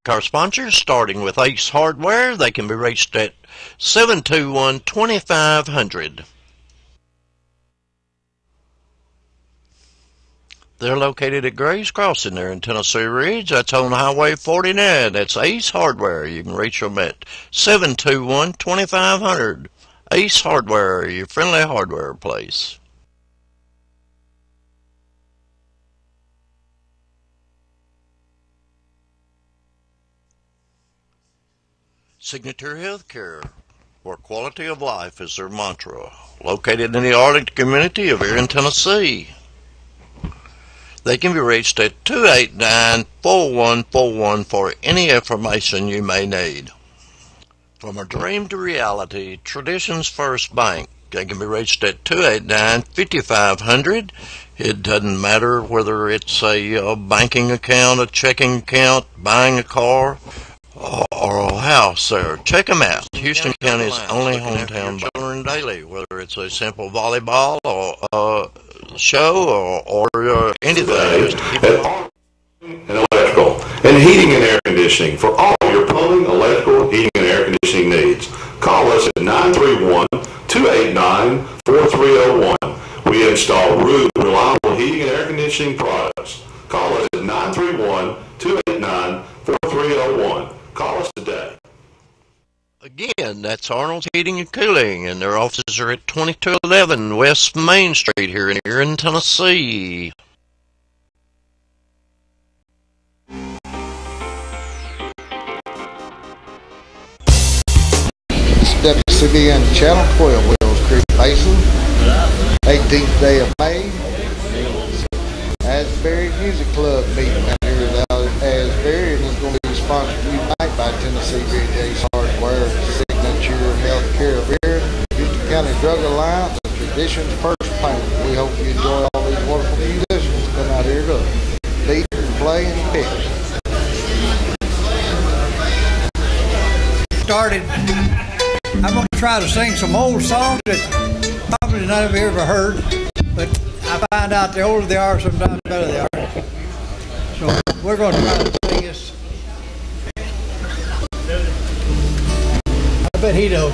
Car sponsors, starting with Ace Hardware. They can be reached at 721-2500. They're located at Gray's Crossing there in Tennessee Ridge. That's on Highway 49. That's Ace Hardware. You can reach them at 721-2500. Ace Hardware, your friendly hardware place. Signature Healthcare, where quality of life is their mantra. Located in the Arlington community of Erin, Tennessee. They can be reached at 289-4141 for any information you may need. From a dream to reality, Traditions First Bank. They can be reached at 289-5500. It doesn't matter whether it's a banking account, a checking account, buying a car, or a house there. Check them out. Houston County's only hometown children daily, whether it's a simple volleyball or show or anything. Just to keep it and electrical and heating and air conditioning for all your plumbing, electrical, heating and air conditioning needs. Call us at 931-289-4301. We install room reliable heating and air conditioning products. Call us at 931-289-4301. Call us today. Again, that's Arnold's Heating and Cooling, and their offices are at 2211 West Main Street here in Tennessee. WCBN Channel 12, Wills Creek Basin, 18th day of May. Asbury Music Club meeting out here at Asbury, and it's going to be sponsored tonight by Tennessee Ridge Ace Hardware, Signature Healthcare of Erin, Houston County Drug Alliance, and Traditions First Bank. We hope you enjoy all these wonderful musicians come out here to lead and play and pick. Started. I'm going to try to sing some old songs that probably none of you ever heard, but I find out the older they are, sometimes the better they are. So we're going to try to sing this. I bet he knows.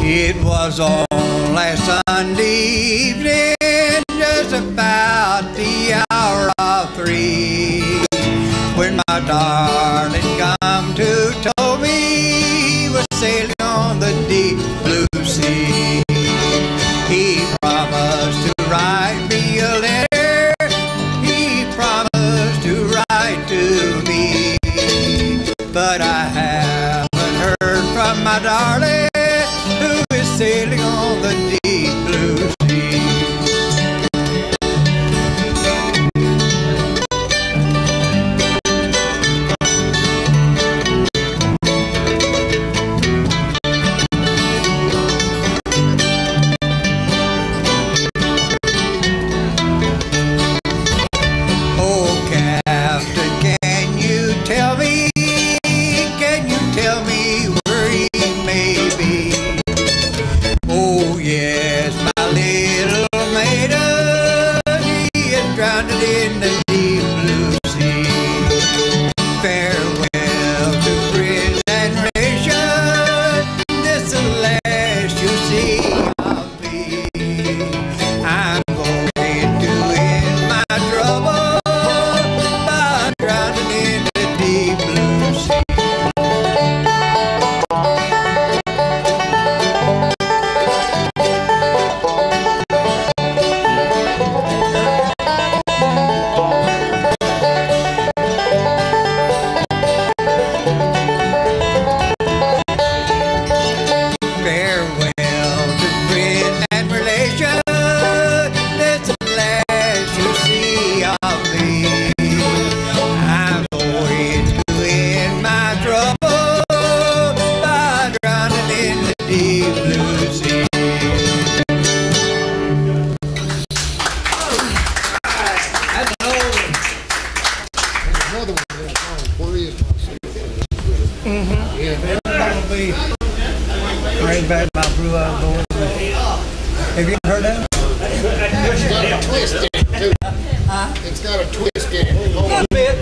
It was on last Sunday evening, just about the hour of 3, when my darling come to told me he was sailing on the deep blue sea. He promised to write me a letter. He promised to write to me. But I haven't heard from my darling, who is sailing on the deep blue sea. Have you heard that? It's got a twist in it too. It's got a twist in it. A bit.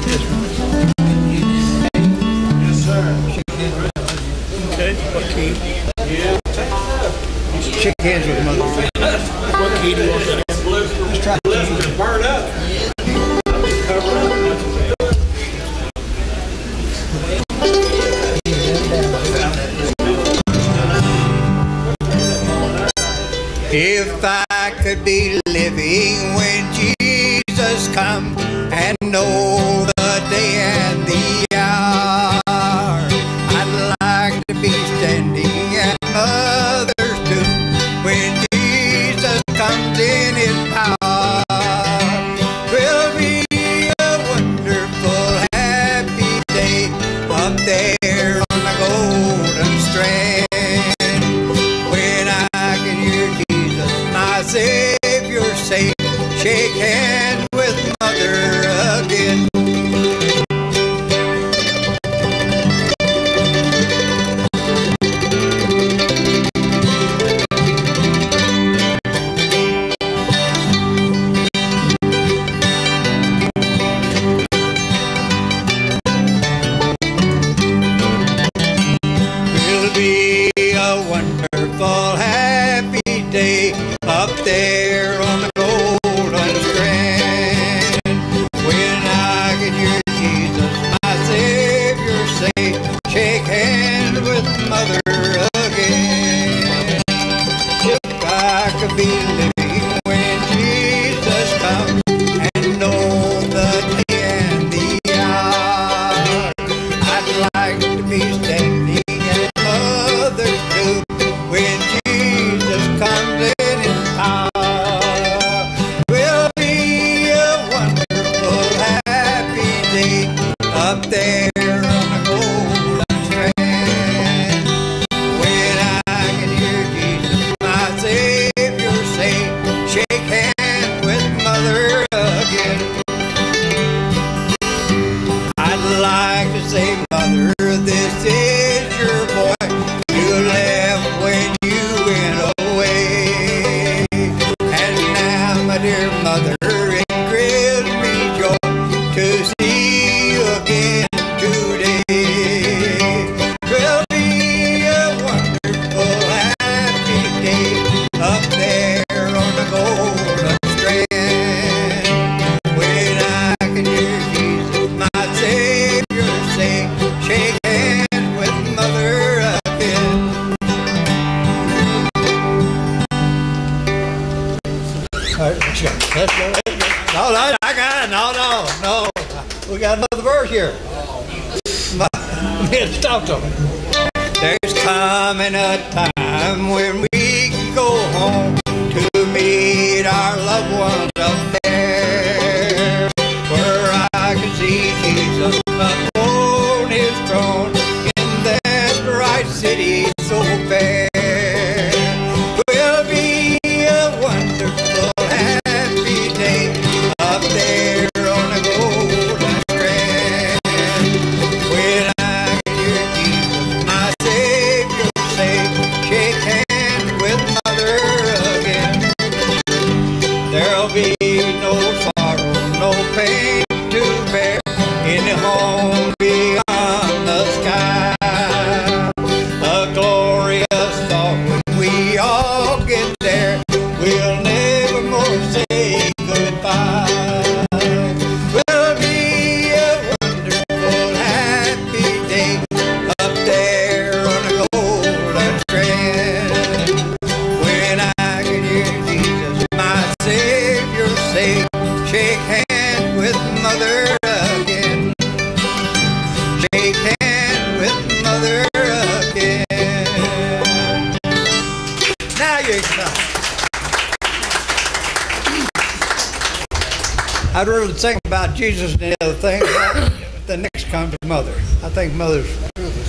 get this one. Yes, sir. Okay, what key? Shake hands with Mother. What key do you want that in? Just try to Burn up. If I could be living when Jesus comes and know the day and the hour, I'd like to be standing at Mother's tomb when Jesus comes in His power. Will be a wonderful, happy day up there on the golden strand. Savior say, shake hands with Mother again. Will be a wonderful, happy day up there on the golden strand, when I can hear Jesus, my Savior, say, shake hands with Mother again. If I could be living when Jesus comes and know the day and the hour, I'd like to be standing at Mother's tomb when Jesus comes in. Will be a wonderful, happy day up there on the golden strand, when I can hear Jesus, my Savior, say, shake hands with Mother again. I'd like to say, Mother, this is your boy you left when you went away. My dear Mother, it gives me joy to see you again today. Will be a wonderful, happy day up there on the golden strand, when I can hear Jesus, my Savior, say, shake hands with Mother again. All right, let's go. Let's go. No, I got it. No. We got another verse here. Stop talking. There's coming a time when we can go home to meet our loved ones up there, where I can see Jesus upon His throne in that bright city so fair. Will be a wonderful, happy day up there on the golden strand, when I hear Jesus, my Savior, say, shake hands with Mother again. There'll be no sorrow, no pain to bear in the home beyond the sky. A glorious thought when we all get there, we'll never more say goodbye. Will be a wonderful, happy day up there on the golden strand, when I can hear Jesus, my Savior, say, shake hands with Mother again. Shake hands with Mother again. Now you can stop. I'd rather think about Jesus than the other thing. The next comes to Mother. I think Mother's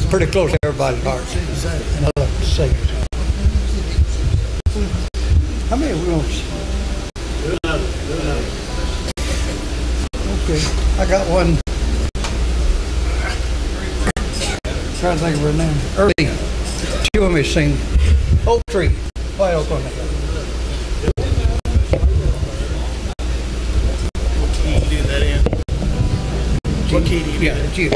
pretty close to everybody's heart. And I love to say it. How many are we going to see? Okay, I got one. Trying to think of her name. Early. She want me to sing Oak Tree. White oak on that. Can you do that in? What key do you Yeah, it's you.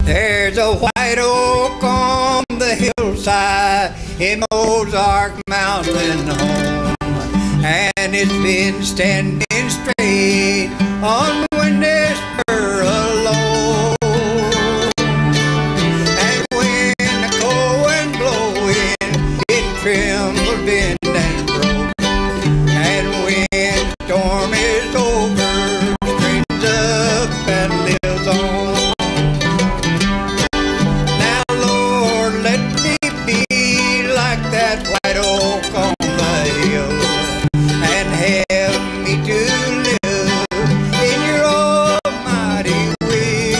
There's a white oak on the hillside in Ozark Mountain home, and it's been standing straight on Winchester alone. And when the cold wind blowing, it trembles, bend and broke. And when the storm is over, straightens up and lives on. That white oak on the hill, and help me to live in your almighty will.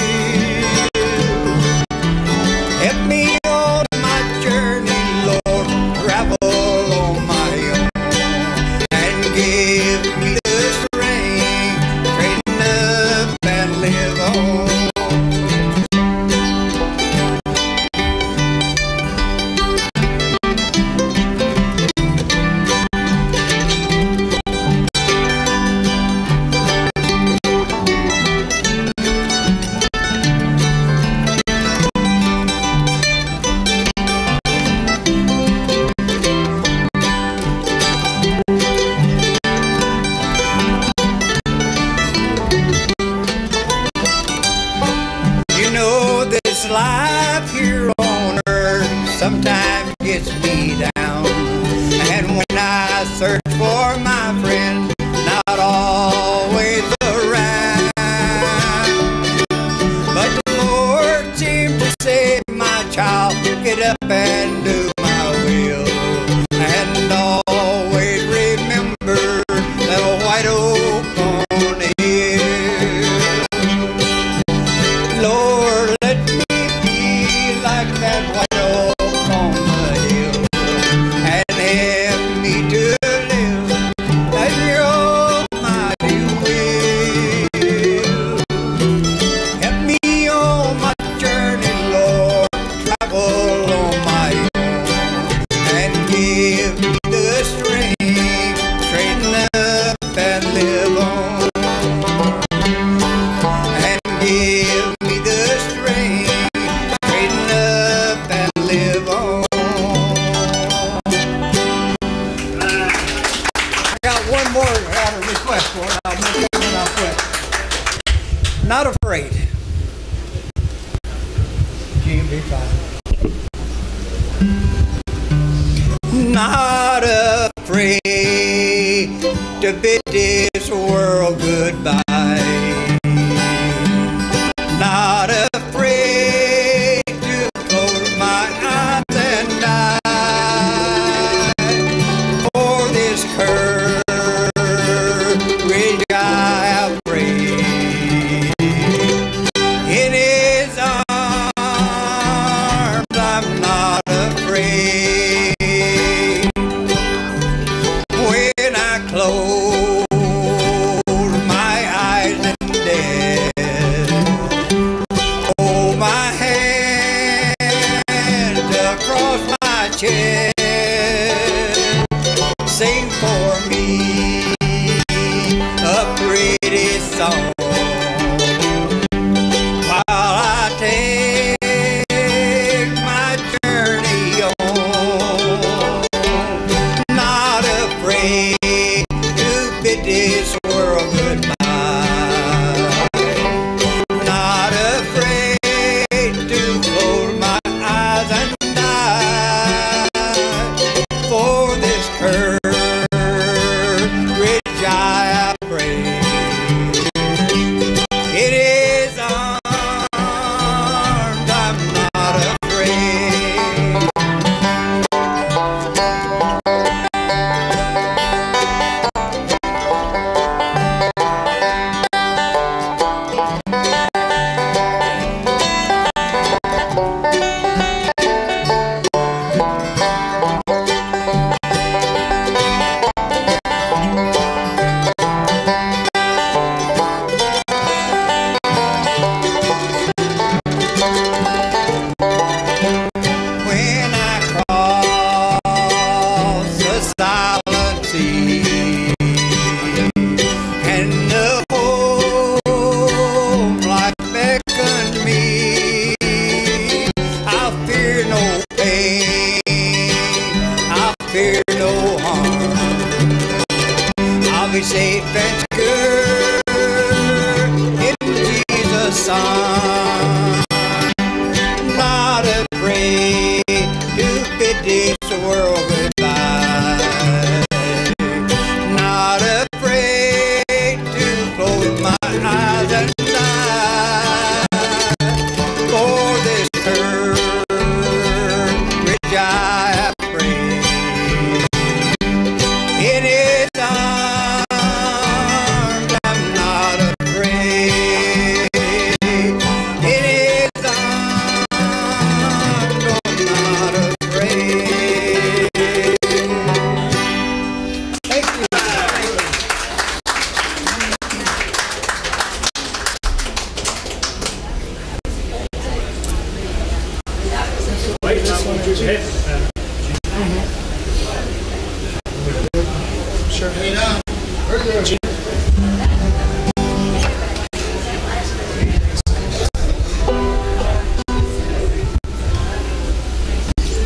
Help me on my journey, Lord, travel on my own, and give me the strength, straighten up and live on. This life here on earth sometimes gets me down, and when I search for my friend, not always around. But the Lord seems to say, my child, get up and do my will, and always remember that white oak on the hill. Lord, let me be like that white oak on the hill, and help me to live as your almighty will. Help me on my journey, Lord, travel on my own, and give me the strength, straighten up and live on, and give me the strength, straighten up and live on. I got one more I got a request for, and I'll make that one I'll quit. Not afraid. GB5. Not afraid to bid this world goodbye. Not afraid to close my eyes and die. For this courage I have prayed. In His arms I'm not afraid. When I close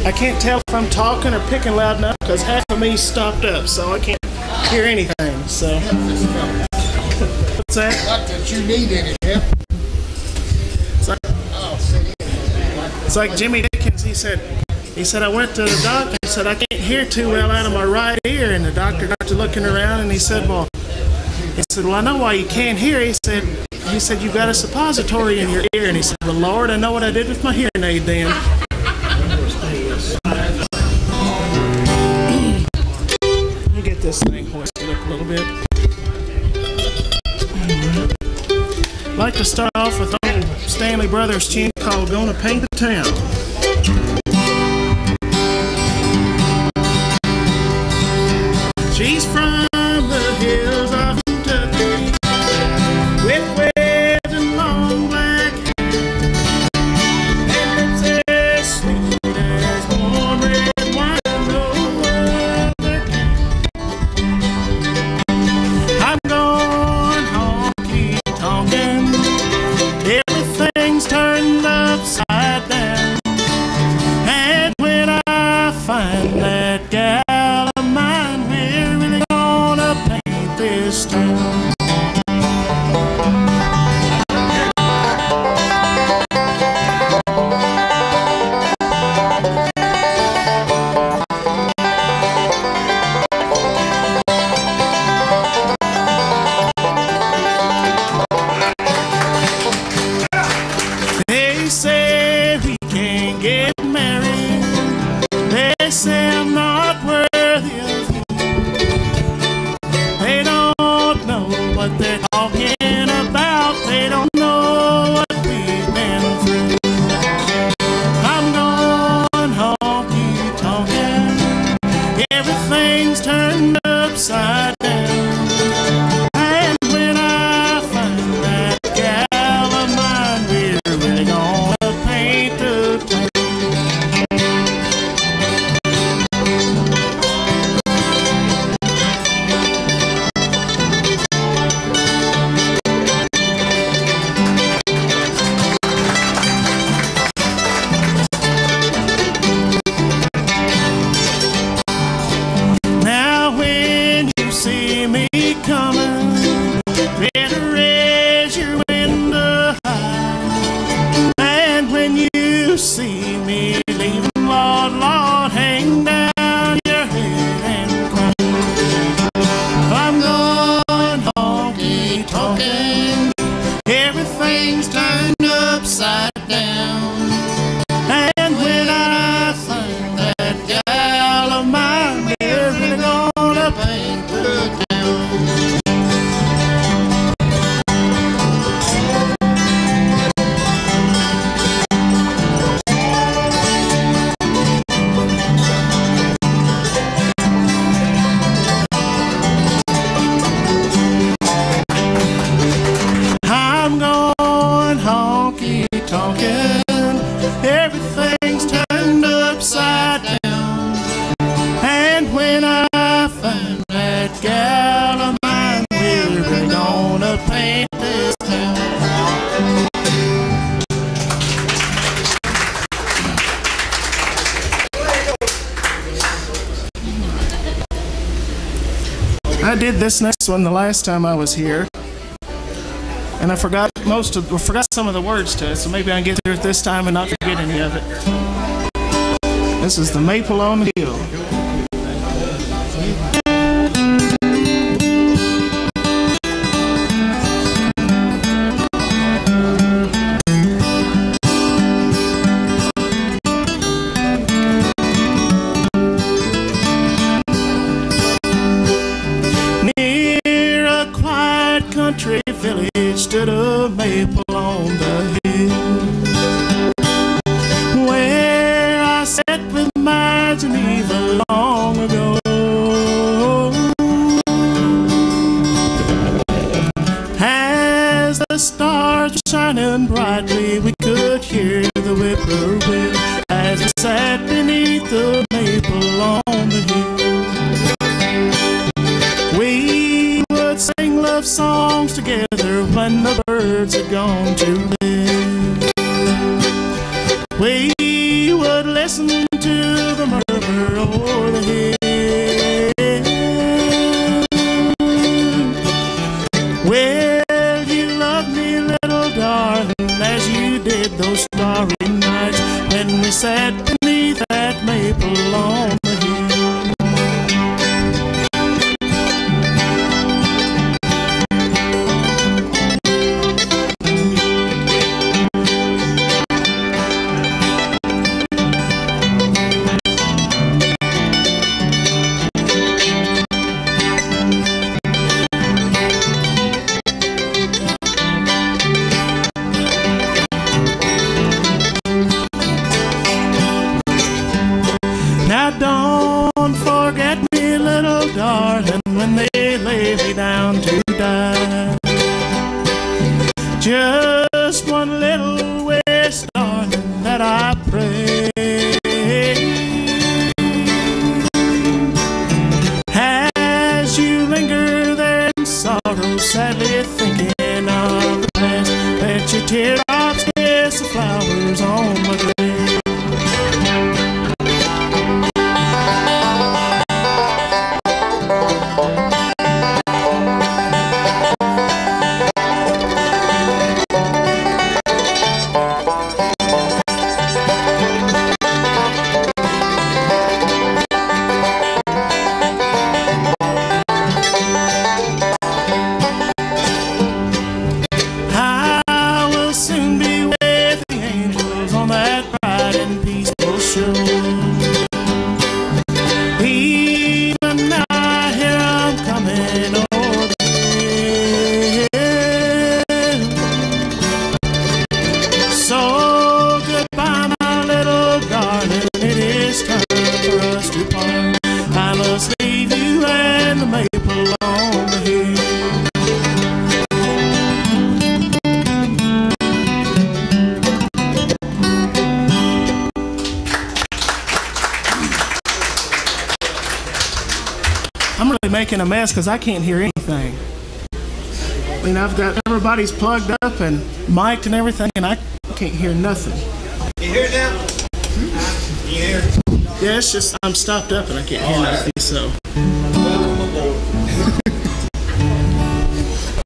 I can't tell if I'm talking or picking loud enough because half of me stopped up, so I can't hear anything. So, what's that? Not that you need any help. It's like Jimmy Dickens. He said, I went to the doctor. He said, I can't hear too well out of my right ear. And the doctor got to looking around, and he said, well, I know why you can't hear. He said, you've got a suppository in your ear. And he said, well, Lord, I know what I did with my hearing aid then. Let me get this thing hoisted up a little bit. I'd like to start off with old Stanley Brothers' tune called Gonna Paint the Town. She's from the hills of Kentucky with waves and long black hair and lips as sweet as warm red wine, no other can. I'm going honky-tonkin', everything's turned upside down, and when I find that gal of mine, we're really gonna paint this town. They say we can't get married. They say I'm not worthy of you. They don't know what they're talking about. They don't know what we've been through. I'm going honky-tonkin', everything's turned upside down, and when I find that gal of mine, we're really gonna paint the town. Now when you see me coming, better raise your window high. And when you see me leaving, Lord, Lord, hang down your head and cry. I'm going honky-tonkin', everything's turned upside down, and when I find that gal of mine, we're really gonna paint the town. I'm going honky-tonkin', everything's turned upside down, and when I find that gal of mine, we're really gonna paint this town. I did this next one the last time I was here, and I forgot some of the words to it, so maybe I can get through it this time and not forget any of it. This is the Maple on the Hill. Near a quiet country village stood a maple on the hill, where I sat with my Geneva long ago. As the stars were shining brightly, we could hear the whippoorwill as we sat beneath the maple on the hill. We would sing love songs together when the birds had gone to bed. We would would listen to the murmur o'er the hill. Well, you loved me, little darling, as you did those starry nights when we sat beneath that maple on the hill. Now don't forget me, little darling, when they lay me down to die. Just one little wish, darling, that I pray. As you linger there in sorrow, sadly thinking of the past, let your teardrops kiss the flowers on my grave. I will soon be with the angels on that bright and peaceful shore. Even now I hear 'em coming over the hill. So goodbye, my little darling, it is time for us to part. I must leave you and the maple on the hill. I'm really making a mess because I can't hear anything. I mean, I've got everybody's plugged up and mic'd and everything, and I can't hear nothing. You hear it now? Can you hear it? Yeah, it's just I'm stopped up and I can't hear nothing. So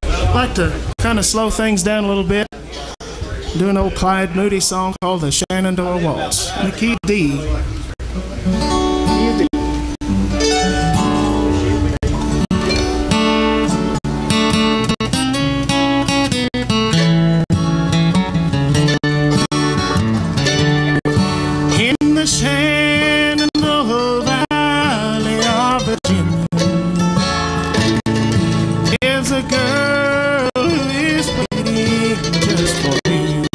I'd like to kind of slow things down a little bit. Do an old Clyde Moody song called the Shenandoah Waltz in the key D. In the Shenandoah Valley of Virginia lives a girl who is waiting just for me.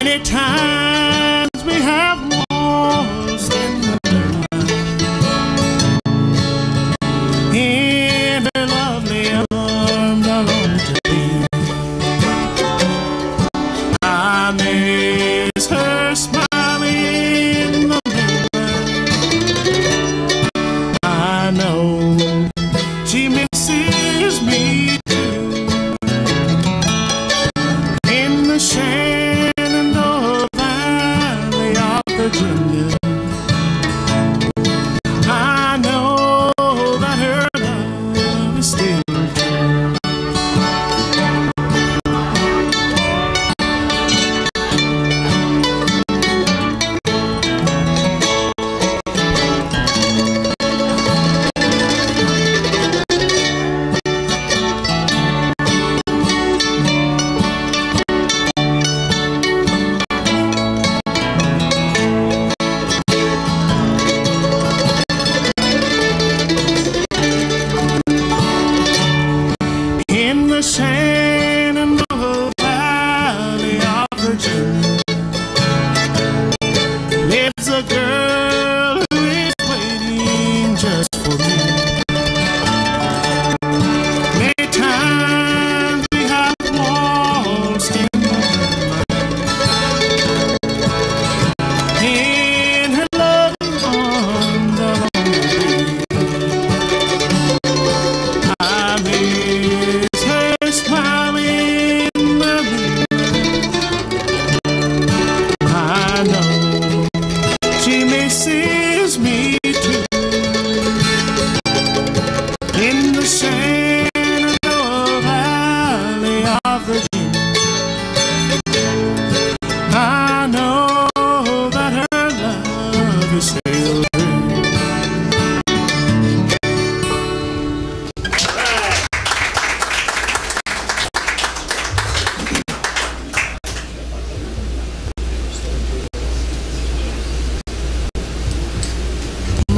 Many times we have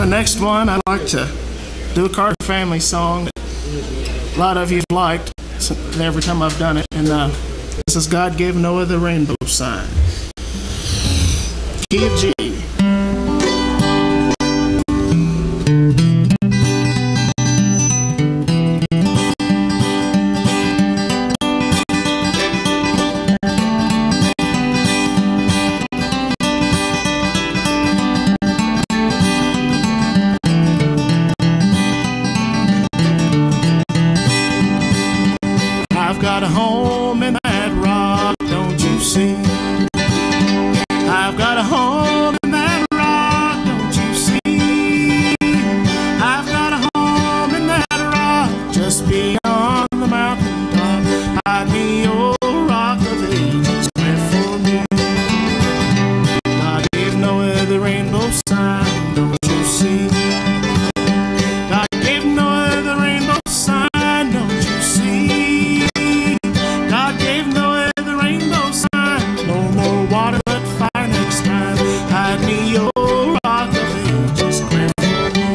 my next one, I'd like to do a Carter family song that a lot of you've liked every time I've done it. And this is God Gave No Other Rainbow Sign. Key of G. I've got a home in that rock, don't you see? I've got a home in that rock, don't you see? I've got a home in that rock, just beyond the mountain top. Hide me, oh rock of ages, cleft for me. God gave no other rainbow sign, don't you see? God gave no other rainbow sign, don't you see? God gave no other rainbow sign, no more water but fire next time. Hide me, oh rock of ages, cleft for me.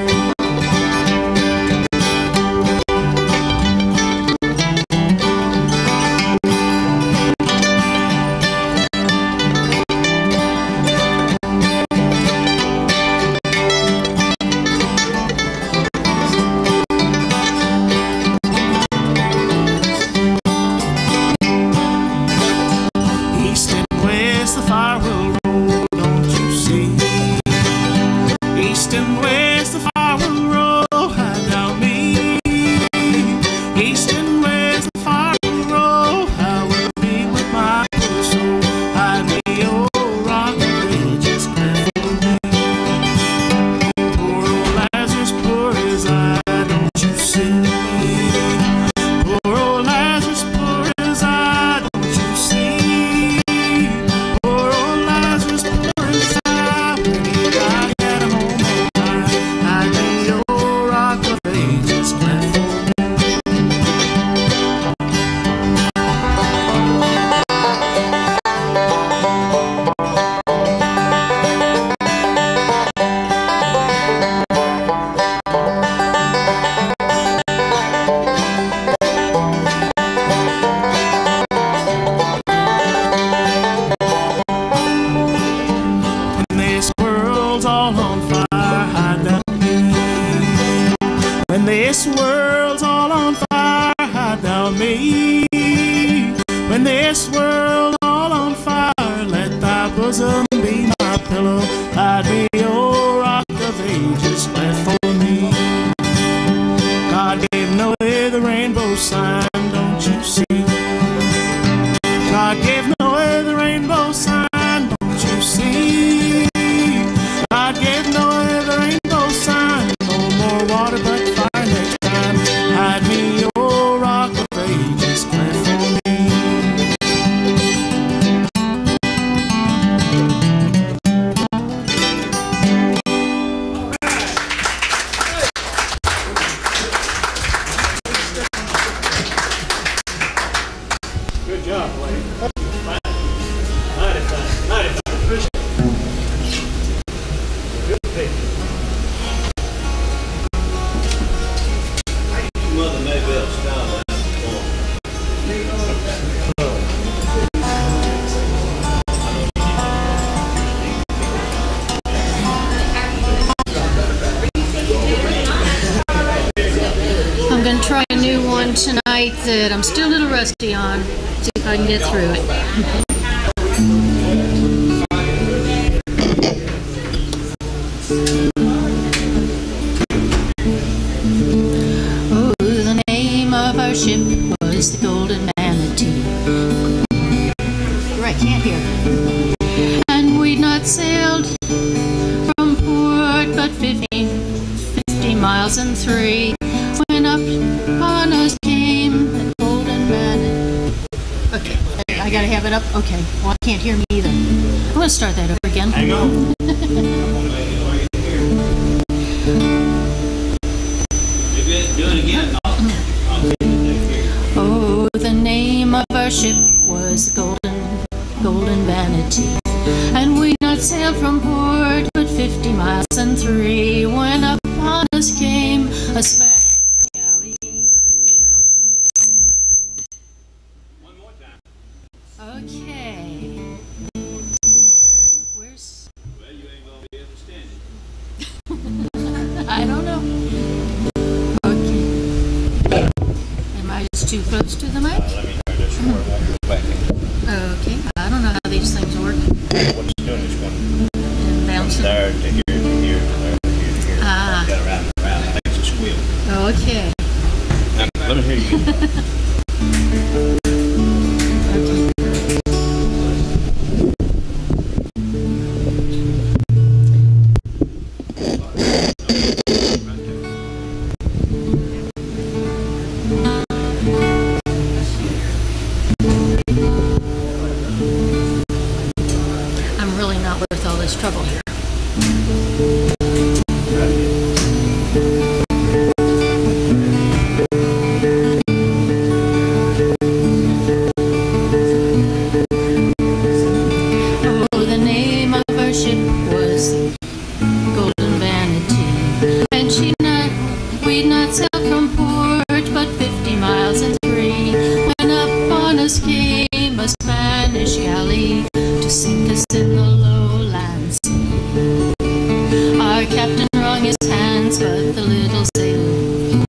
East and west the fire will roll, don't you see? East and west the fire will roll, hide down me. East and west the fire will roll, I will be with my poor soul. Hide me, oh rock of ages, cleft for me. Poor old Lazarus, poor as I, don't you see? Poor old Lazarus, poor as I, don't you see? Poor old Lazarus, poor as I, when he died, he had a home of mine. Hide me, oh rock of ages, cleft for me. When this world's all on fire, hide down me. When this world's all on fire, hide down me. When this world's all on fire, let thy bosom be my pillow. Hide me, oh rock of ages, cleft for me. God gave no other rainbow sign, don't you see? God gave no other rainbow sign, don't you see? God gave no other rainbow sign, no more water but fire next time. Hide me, oh rock of ages, cleft for me. Good job, Blake. Mighty fine. Mighty fine. Good pick. Mother may be able to style that I'm going to try a new one tonight that I'm still a little rusty on. See if I can get through it. Oh, the name of our ship was the Golden Manatee. Right, can't hear. And we'd not sailed from port but 50 miles and 3 when up on us came the Golden Manatee. Okay, I gotta have it up. Okay, well I can't hear me either. I'm gonna start that over again. Hang on. Do it again. Oh, the name of our ship was the Golden Vanity, and we not sailed from port but 50 miles and 3 when I'm really not worth all this trouble here. Oh, the name of our ship was Golden Vanity, and we'd not sailed from port but 50 miles and 3, when upon us came a Spanish galley to sink us in the lowlands. Our captain wrung his hands, but the little sailor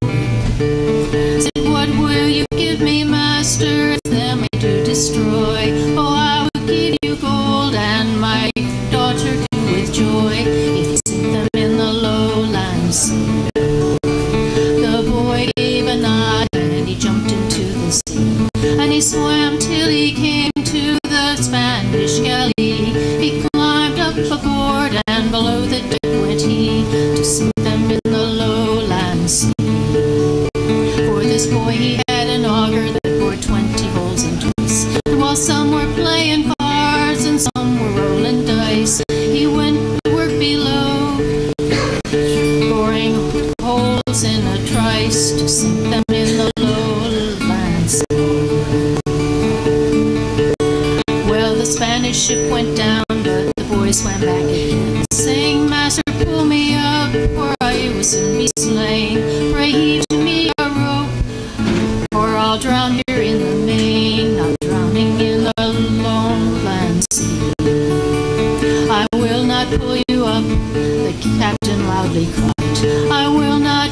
said, "What will you give me, master, if them I do destroy? Oh, I will give you gold and my daughter too with joy, if you sink them in the lowlands." The boy gave a nod and he jumped into the sea, and he swam till he came to the Spanish galley. He climbed up aboard and below the deck went he, to sink them in the lowland sea. For this boy he had an auger that bored 20 holes in twice, and while some were playing cards and some were rolling dice, he went to work below, boring holes in a trice, to sink them in the lowland sea. Well, the Spanish ship went down, but the boy swam back again, saying, "Master, pull me up, or I will soon be slain. Pray heave to me a rope, or I'll drown here in the main, not drowning in the lowland sea." "I will not pull you up," the captain loudly cried. "I will not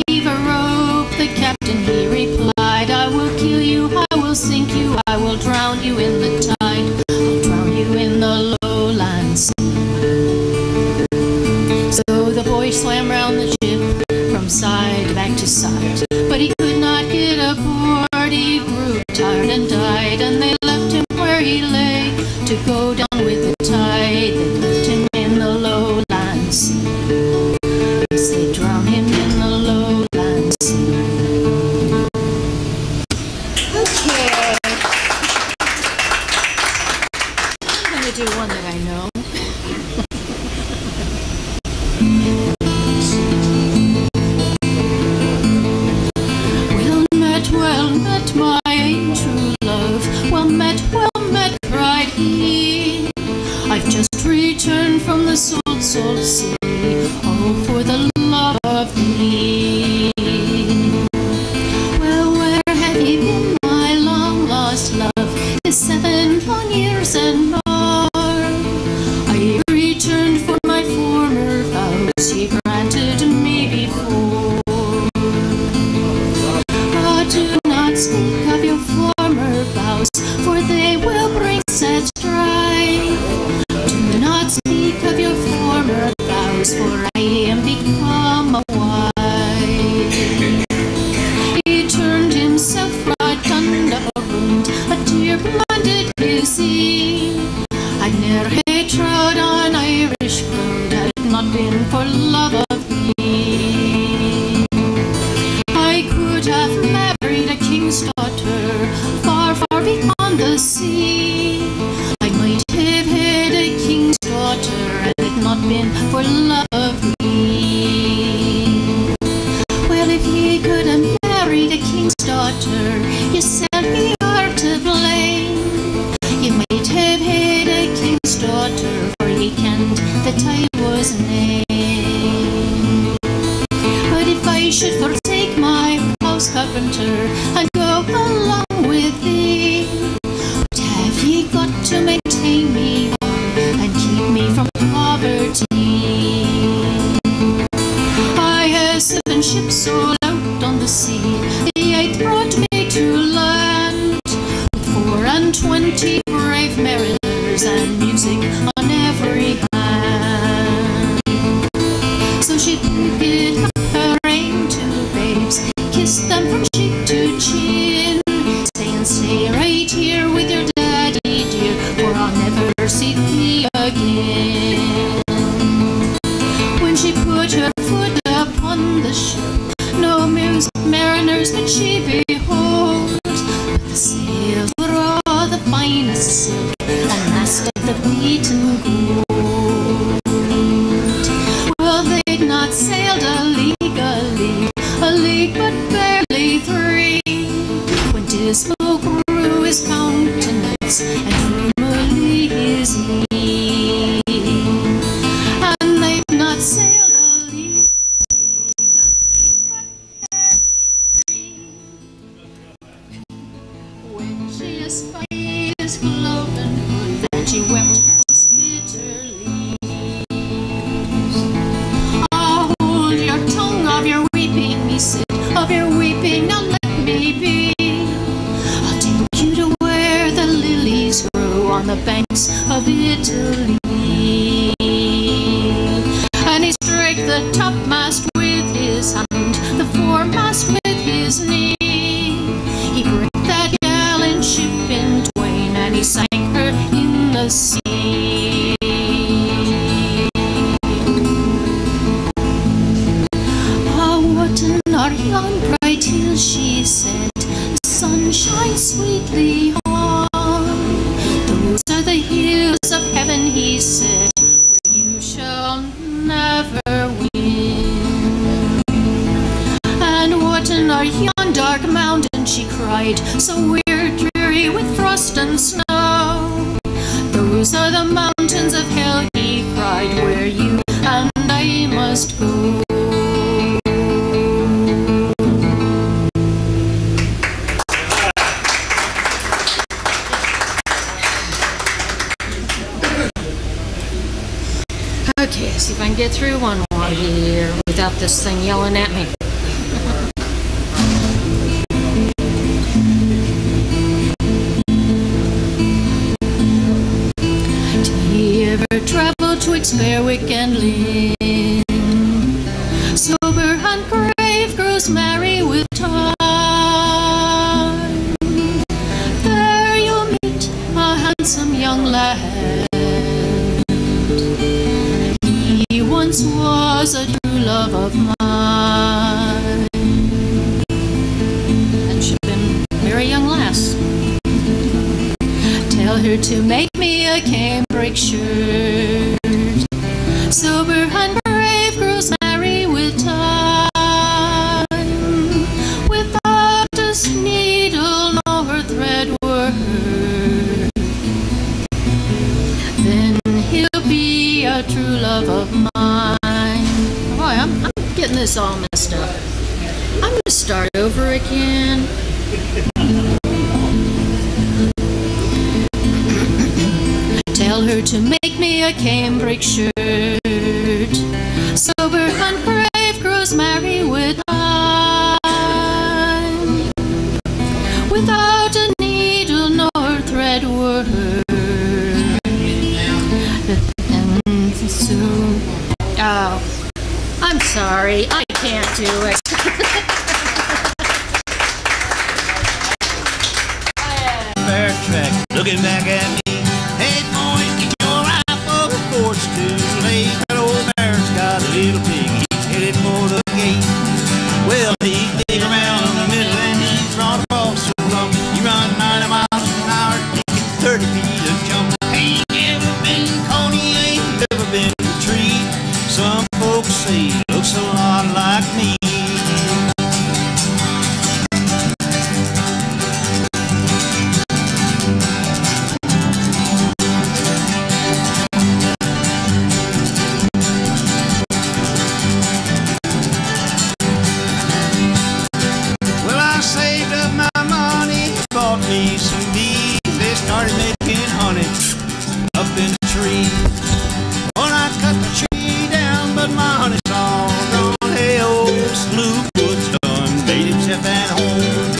heave a rope," the captain he replied. "I will kill you, I will sink you, I will drown you in the tide, I'll drown you in the lowland sea." So the boy swam round the ship from side back to side, but he could not get aboard. He grew tired and died, and they left him where he lay, to go down with the tide. They left him in the lowland sea. Yes, they drowned him in the lowland sea. Okay. I'm going to do one that I know. Well met, my true love. Well met, cried he. I've just returned from the salt sea. Oh, for the love of thee. Well, where have ye been, my long lost love? It's 7 long years and more. I returned for my former vows ye granted me before. Do not speak of your former vows, for they will bring sad strife. Do not speak of your former vows, for I am become a wife. He turned himself right under a wound, a tear blinded his see. I'd ne'er have trod on Irish road, had it not been for love of thee. I could have married a king's daughter, far, far beyond the sea. I might have had a king's daughter, had it not been for love of thee. Well, if ye could have married a king's daughter, you said we are to blame. You might have had a king's daughter, for ye kenned the tide was named. Okay, see if I can get through one more here without this thing yelling at me. Did he ever travel twixt Berwick and Lynn? Sober hunt grave, grows merry with time. There you'll meet a handsome young lad. He once was a true love of mine. And she'd been a very young lass. Tell her to make me a cambric shirt. Sober and brave, grows merry with time. Without a needle nor thread work, then he'll be a true love of mine. Boy, I'm getting this all messed up. I'm going to start over again. Tell her to make me a cambric shirt. Sober and brave, grows merry with time. Without a needle nor thread work. And so, oh, I'm sorry, I can't do it. Fair track, looking back at me. Hey boys, get your rifle before it's too late. That old bear's got a little pig, he's headed for the gate. Well, he's big around in the middle and he's run across the rump. He runs 90 miles an hour, taking 30 feet a jump. He ain't never been caught, he ain't never been in a tree. Some folks say he looks a lot like me. Me some bees, they started making honey up in the tree. When I cut the tree down, but my honey's all gone. Hey, old Slewfoot's done made himself at home.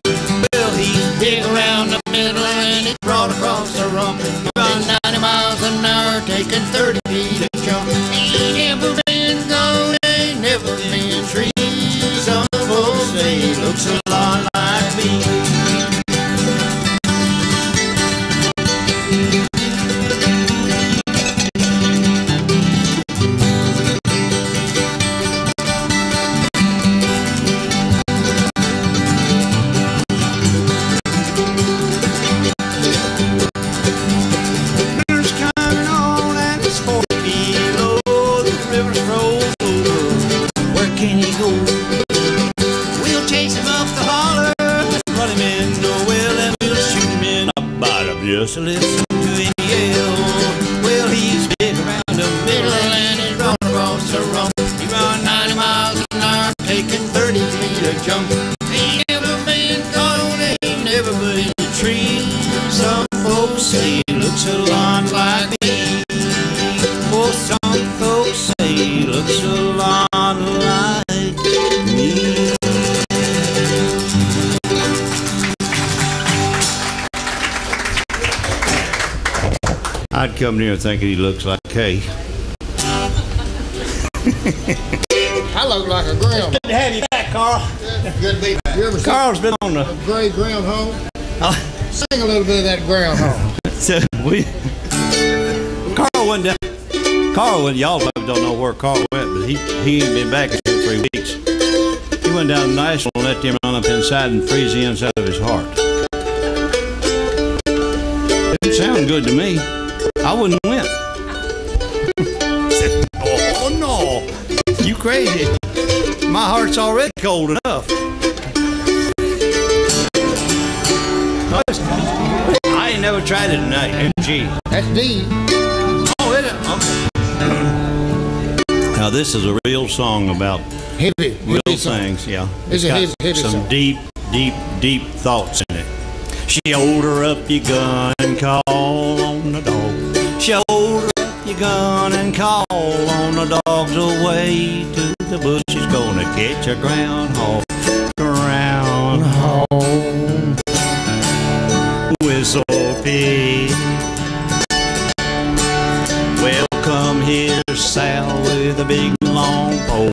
Well, he's big around the middle and he's broad across the rump. Run 90 miles an hour, taking 30 feet a jump. Ain't never been gone, ain't never been a tree. Some folks say he looks a lot like me. Just listen to him yell. Well, he's big around the middle and he's run across the rump. He run 90 miles an hour, taking 30 feet a jump. Ain't never been caught on, ain't never been in a tree. Some folks say he looks a lot like me. Oh, some folks say he looks a lot like me. I'd come near thinking he looks like Kay. I look like a ground. Good to have you back, Carl. Good to be back. You ever seen Carl's been on the a gray groundhog? Sing a little bit of that groundhog. So Carl went down. Carl went. Y'all probably don't know where Carl went, but he ain't been back in 3 weeks. He went down to Nashville and let them run up inside and freeze the inside of his heart. Didn't sound good to me. I wouldn't win. Oh no, you crazy? My heart's already cold enough. I ain't never tried it tonight. MG. That's D. Oh, is it? Okay. Now this is a real song about Heavy real song. things. Yeah, It's a heavy some song. deep thoughts in it. Shoulder up your gun and call on the dog. Shoulder up your gun run and call on the dogs away to the bushes, gonna catch a groundhog. Groundhog, whistle pig. Well, come here, Sal, with a big long pole.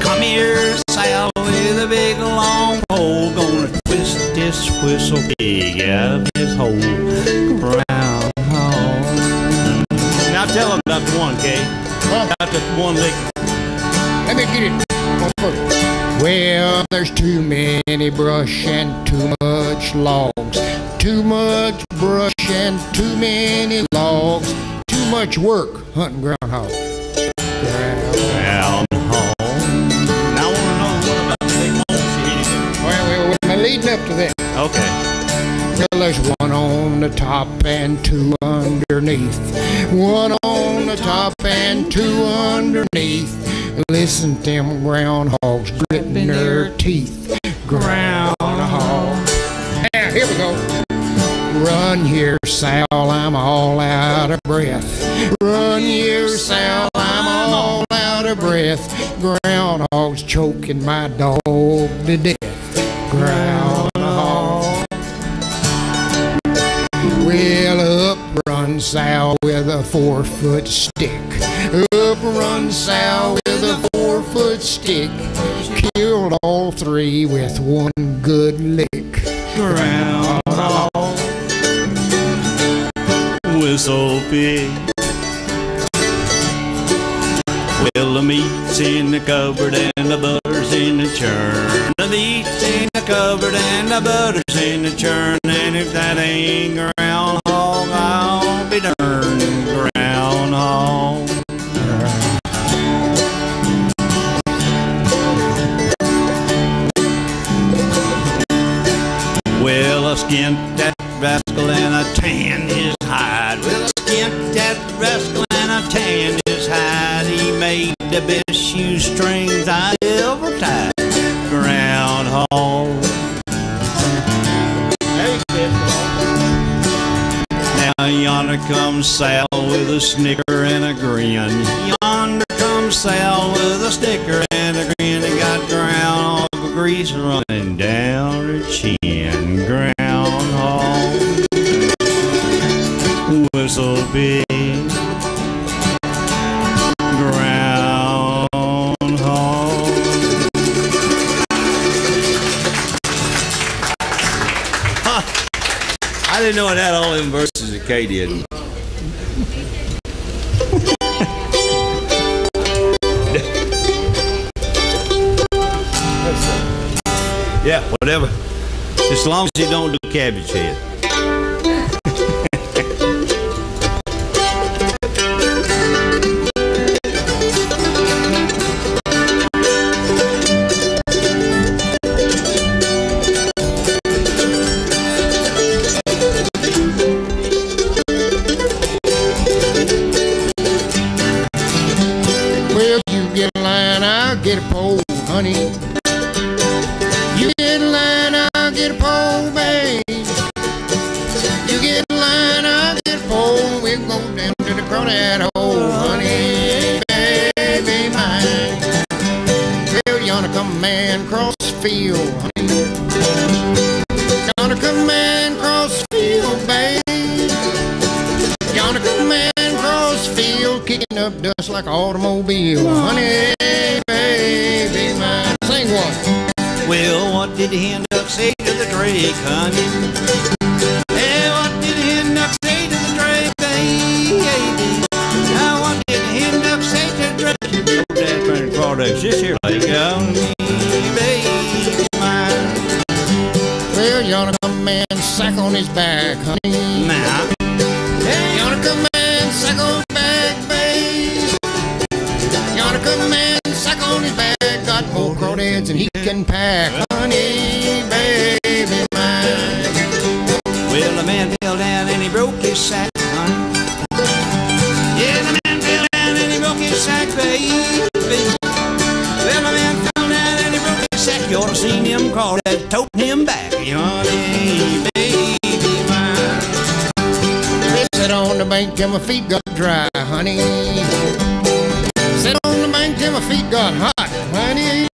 Come here, Sal, with a big long pole. Gonna twist this whistle pig out of his hole. Groundhog. Now tell him about the one, Kay. About the one lick. Let me get it. Well, there's too many brush and too much logs. Too much brush and too many logs. Too much work hunting groundhog. Groundhog. Now I want to know what about the big holes you hit him. Well, we're leading up to that. Okay. Well, there's one on the top and two underneath. One on the top and two underneath. Listen to them groundhogs gritting their teeth. Groundhog. Now, here we go. Run here, Sal, I'm all out of breath. Run here, Sal, I'm all out of breath. Groundhog's choking my dog to death. Groundhog. Well, up runs Sal with a 4-foot stick. Up runs Sal with a 4-foot stick. Killed all three with one good lick. Groundhog. Whistle pig. Well, the meat's in the cupboard and the butter's in the churn. The meat's in the cupboard and the butter's in the churn. And if that ain't groundhog, I'll be darned. Groundhog. Well, I skinned that rascal and I tanned his hide. Well, I skinned that rascal and I tanned his hide. He made the best shoestrings I ever tied. Groundhog. Now yonder comes Sal with a snicker and a grin. Yonder comes Sal with a snicker and a grin. He got groundhog grease running down her chin. Groundhog. Whistle pig. Groundhog. Huh. I didn't know it had all them verses that Kay did. Yeah, whatever. As long as you don't do cabbage head. Well, you get in line, I'll get a pole, honey. You get in line, I'll get a pole, babe. You get in line, I'll get a pole. We'll go down to the crawdad hole, honey, baby mine. Well, yonder come a man cross the field, honey. Yonder come a man cross the field, babe. Yonder come a man cross the field, kicking up dust like an automobile, honey, baby mine. Sing one. Well, what did the hen duck say to the drake, honey? Hey, what did the hen duck say to the drake, baby? Now, what did the hen duck say to the drake? Oh, Dad, trying to crawl down this here lake on me, baby mine. Well, yonder come a man, sack on his back, honey. Now, Hey, yonder come a man, sack on his back, babe. Yonder come a man, sack on his back. Got more crawdads than he can pack, honey, baby mine. well, the man fell down and he broke his sack, honey. Yeah, the man fell down and he broke his sack, baby. Well, the man fell down and he broke his sack. You ought to seen him crawdad toting him back, honey, baby mine. Sat on the bank till my feet got dry, honey. Sat on the bank till my feet got hot, honey.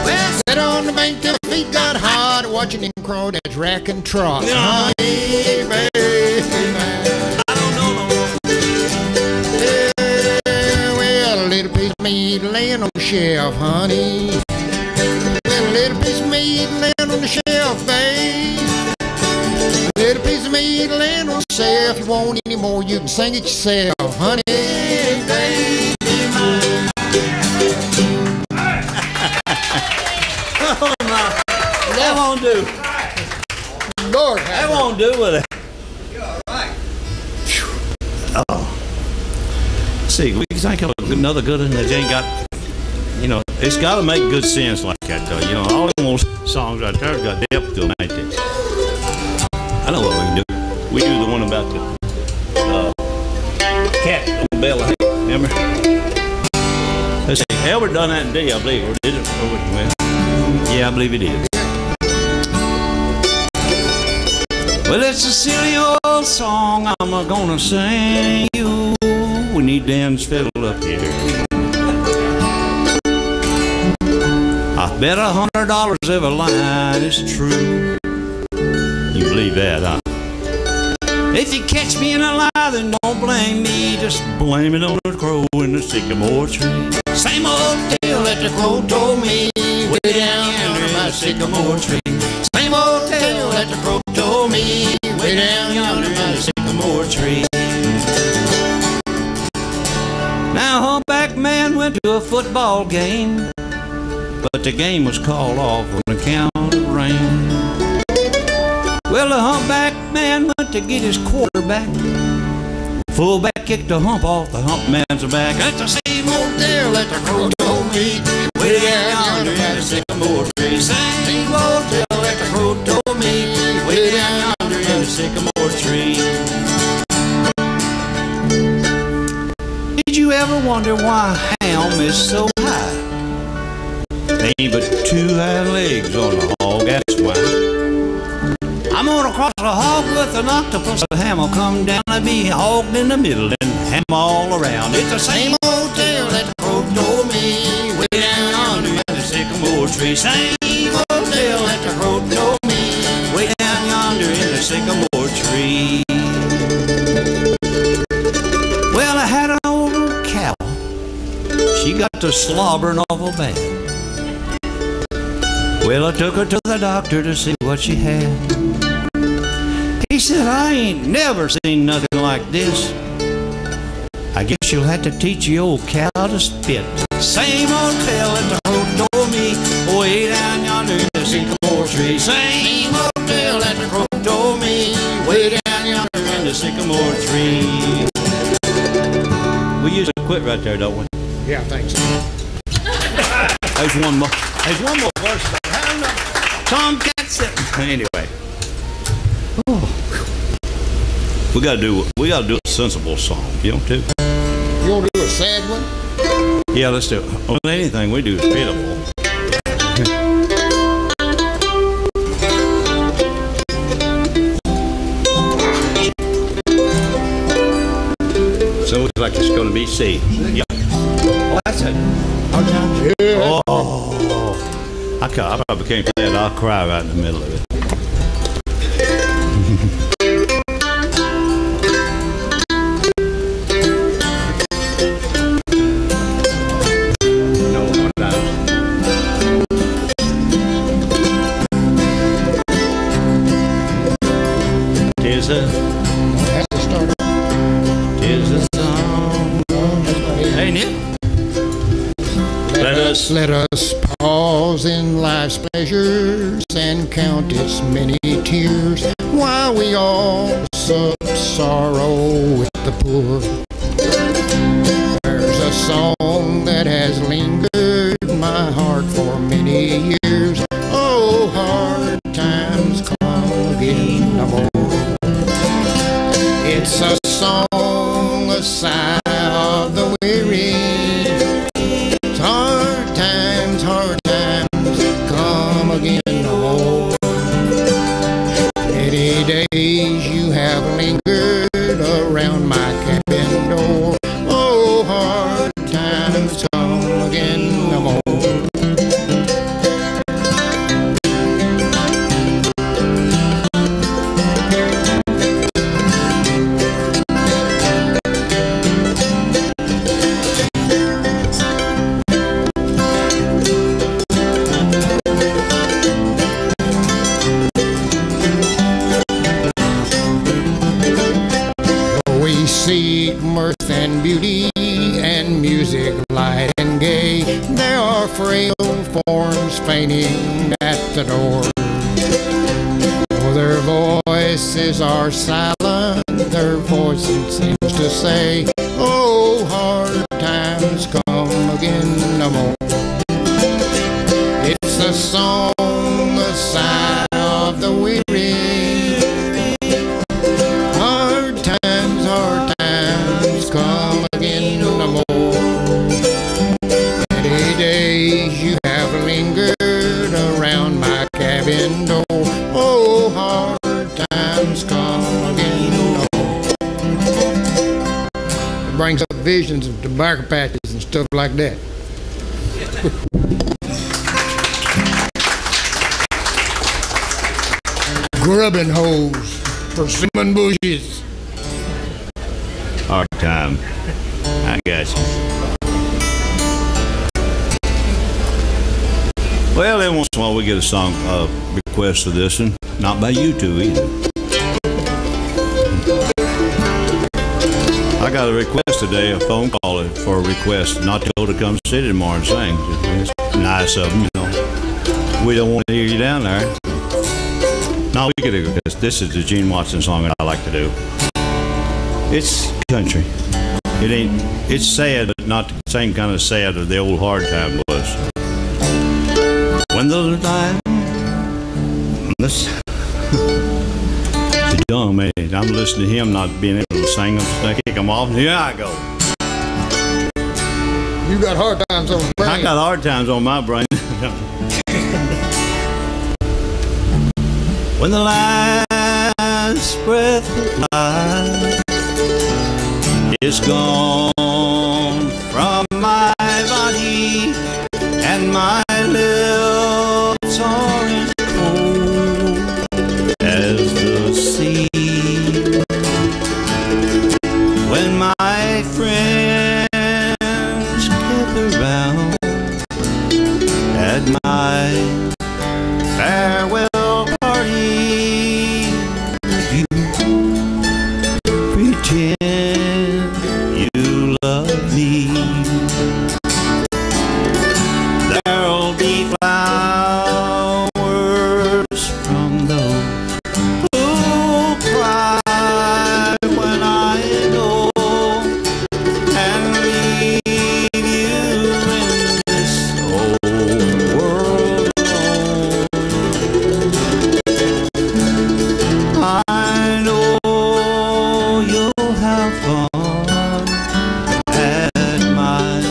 Well, sat on the bank till my feet got hot, watching him crawdads rack and trot, honey, baby. I don't know no more. Well, a little piece of meat laying on the shelf, honey. Well, a little piece of meat laying on the shelf, babe. A little piece of meat laying on the shelf. If you want any more, you can sing it yourself, honey, baby mine. Oh my, that won't do. Lord, That won't do with it. You're all right. Oh. See, we can think of another good one that ain't got, you know, it's got to make good sense like that, though. You know, all them old songs right there got depth to them, ain't they? I know what we can do. We do the one about the cat on the bell, I think. Remember? Let's see. Albert done that today, I believe. Or did it? Well, yeah, I believe he did. Well, it's a silly old song I'm gonna sing you. We need Dan's fiddle up here. I bet $100 every line is true. You believe that, huh? If you catch me in a lie, then don't blame me. Just blame it on the crow in the sycamore tree. Same old tale that the crow told me way down under my sycamore tree. Same old tale that the crow told me way down yonder by the sycamore tree. Now a humpback man went to a football game, but the game was called off on account of rain. Well, the humpback man went to get his quarterback. Fullback kicked the hump off the hump man's back. That's the same old tale that the crow told me way down yonder by the sycamore tree. Same old tale that the crow told me way down yonder in the sycamore tree. Did you ever wonder why a ham is so high? They ain't but two hind legs on a hog, that's why. I'm gonna cross a hog with an octopus. The ham will come down and be hogged in the middle and ham all around. It's the same old tale that the crow told me way down yonder by the sycamore tree. Same old tale that the crow told me way down yonder in the sycamore tree. Well, I had an old cow. She got to slobbering awful bad. Well, I took her to the doctor to see what she had. He said, I ain't never seen nothing like this. I guess you'll have to teach your old cow to spit. Same old tale that the crow told me way down yonder in the sycamore tree. Same old tale that the crow told me way down yonder in the sycamore tree. We usually quit right there, don't we? Yeah, thanks. There's one more. There's one more verse. Tom Cat's it. Anyway. Oh. We gotta do a sensible song, you know, too. You want to do a sad one? Yeah, let's do it. Well, anything we do is pitiful. So it looks like it's gonna be C. Yeah. Oh, that's it. Yeah. Oh. I probably can't play it. I'll cry right in the middle of it. Let us pause in life's pleasures and count its many tears while we all sup sorrow with the poor. There's a song that has lingered my heart for many years. Oh, hard times come again no more. It's a song, a sigh of the weary. Hard times come again no more. Many days you have lingered around my cabin times come again no more. Seek mirth and beauty and music light and gay. There are frail forms fainting at the door. Though their voices are silent, their voices seems to say, oh, hard times come again no more. It's the song, the sigh of the weary. Hard times come again no more. Many days you have lingered around my cabin door. Oh, hard times come again no more. It brings up visions of tobacco patches and stuff like that. Grubbing holes, persimmon bushes. Hard time. I got you. Well, every once in a while we get a song request for this one. Not by you two either. I got a request today, a phone call for a request not to go to come sit tomorrow and sing. It's nice of them, you know. We don't want to hear you down there. No, we could do this. This is the Gene Watson song that I like to do. It's country. It ain't. It's sad, but not the same kind of sad as the old hard time was. When the time, it's young man. I'm listening to him not being able to sing them. I kick them off. And here I go. You got hard times on the brain. I got hard times on my brain. When the last breath of life is gone from my body and my lips are as cold as the sea. When my friends gather round at my farewell party, you pretend you love me. There'll be flowers from those who cry when I go and leave you in this old world alone. I know you'll have fun at my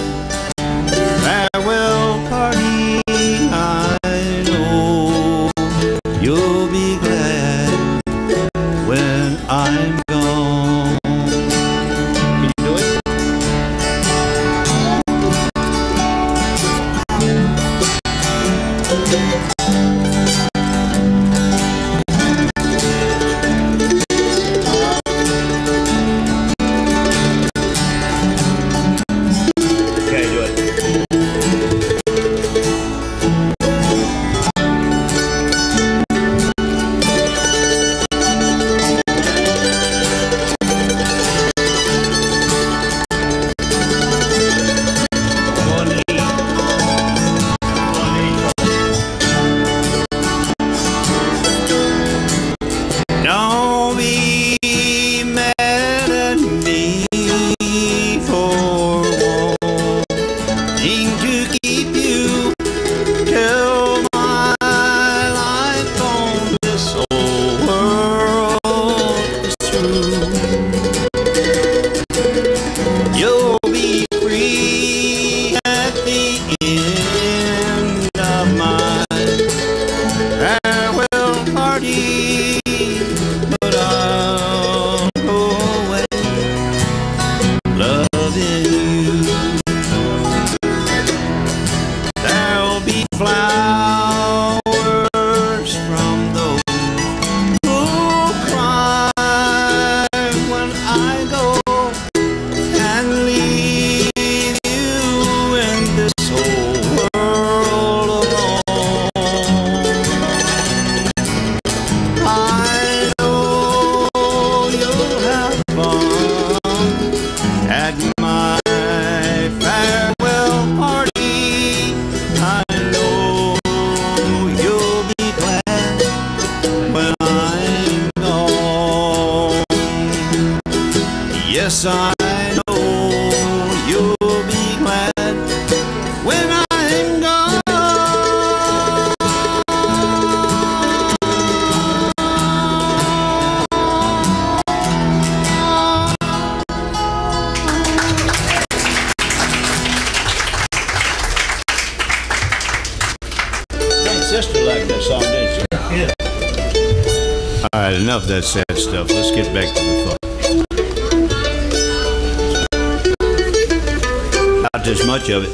sister liked that song, didn't she? Yeah. All right, enough of that sad stuff. Let's get back to the fun. Not as much of it.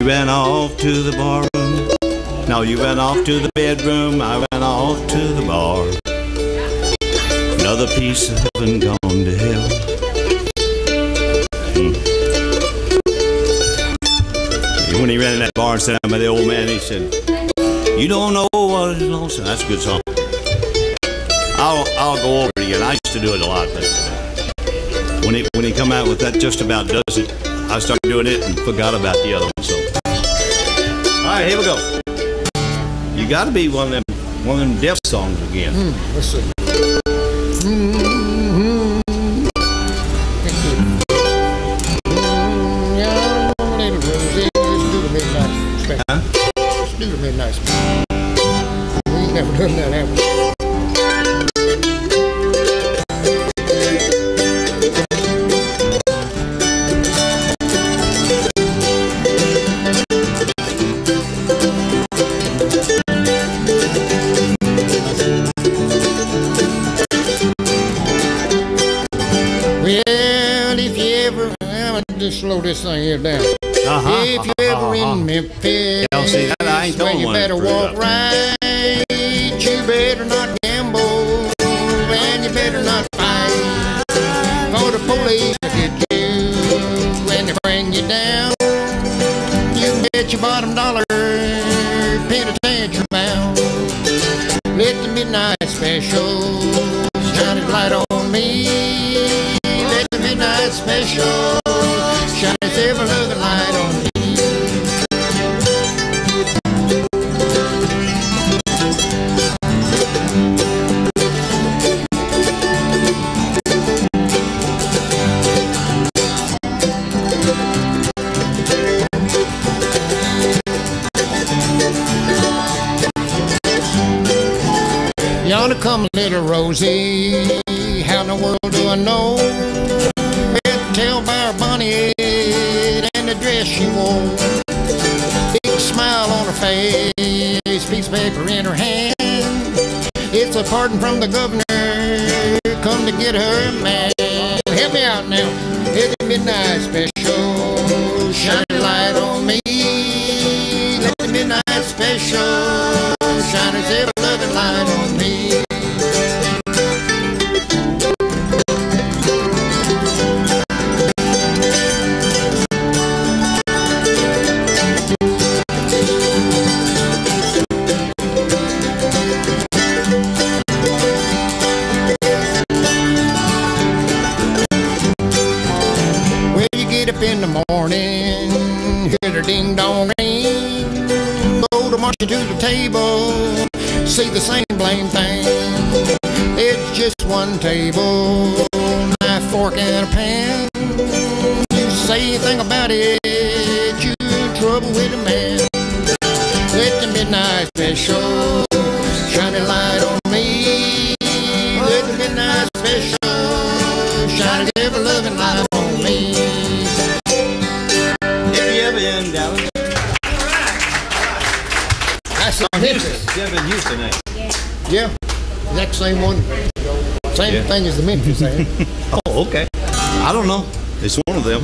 You ran off to the barroom. No, you ran off to the bedroom. I ran off to the bar. Another piece of heaven gone to hell. When he ran in that bar and sat down by the old man, he said, "You don't know what is lonesome." That's a good song. I'll go over it again. I used to do it a lot, but when he come out with that, just about does it. I started doing it and forgot about the other one. So, all right, here we go. You got to be one of them deaf songs again. Let's see. Let's do the midnight special. We ain't never done that, have we? Well, if you ever, I'm gonna just slow this thing here down. If you're ever in Memphis, see that? I ain't well, you better walk right. You better not gamble, and you better not fight. For the police will get you when they bring you down. You can bet your bottom dollar penitentiary bound. Let the midnight special shine its light on me. Let the midnight special shine its ever-loving light on me. Yonder come little Rosie, how in the world do I know? Better tell by her bonnet and the dress she wore. Big smile on her face, piece of paper in her hand. It's a pardon from the governor, come to get her man. Help me out now. It's the midnight special, shine a light on me. Let the midnight special shine its ever-loving light on me. In the morning, hear the ding-dong ring. Go to march you to the table, see the same blame thing. It's just one table, knife, fork, and a pan. You say anything about it, you in trouble with a man. Let the midnight special shine a light on me. Let the midnight special shine its ever-loving light on me. In Dallas. That's in Memphis. Jeff in Houston, eh? Yeah, exact same one. Same thing as the Memphis, eh? Oh, okay. I don't know. It's one of them.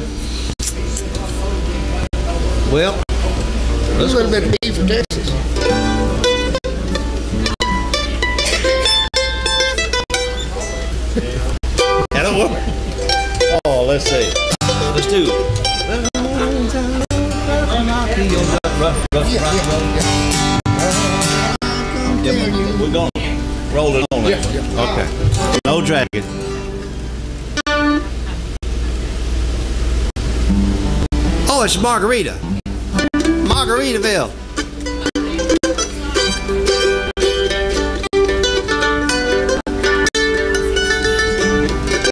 Well, a little bit of beef from Texas. That'll work. Oh, let's see. Let's do it. We're going to roll it on there. Okay. No dragging. Oh, it's Margarita. Margaritaville.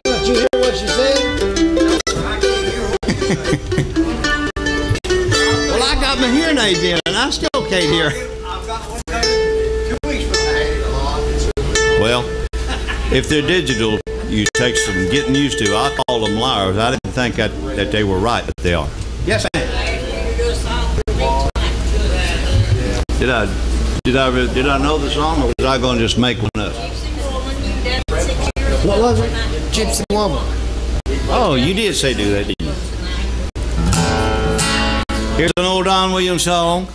Did you hear what she said? Well, I got my hearing aids in and I still can't hear. Well, if they're digital, you take some getting used to. I call them liars. I didn't think that they were right, but they are. Yes, ma'am. Did I know the song, or was I going to just make one up? What was it? Gypsy Woman. Oh, you did say do that, didn't you? Here's an old Don Williams song.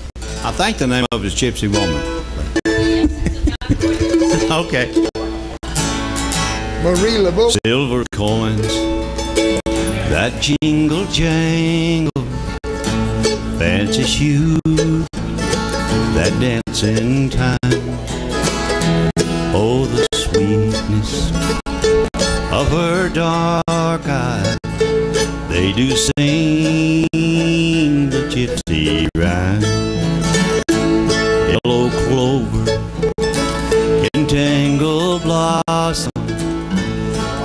I think the name of it is Gypsy Woman. Okay. Marie LeBeau. Silver coins that jingle jangle, fancy shoes that dance in time. Oh, the sweetness of her dark eyes, they do sing the gypsy rhyme. Yellow clover, entangled blossom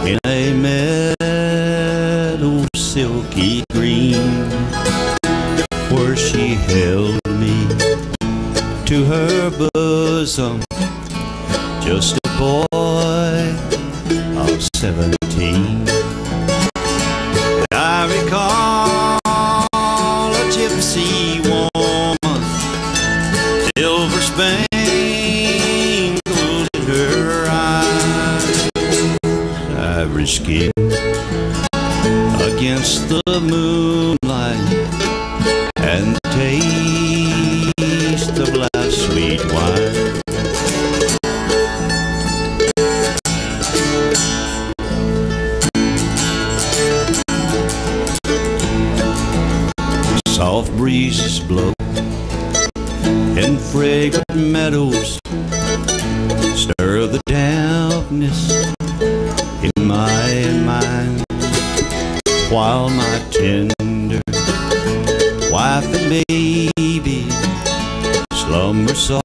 in a meadow silky green, where she held me to her bosom, just a boy of 17. I recall a gypsy woman, silver spangles in her eyes, ivory skin against the moonlight, and the taste of life's sweet wine. Soft breezes blow in fragrant meadows, stir the dampness in my mind, while my tender wife and baby slumber softly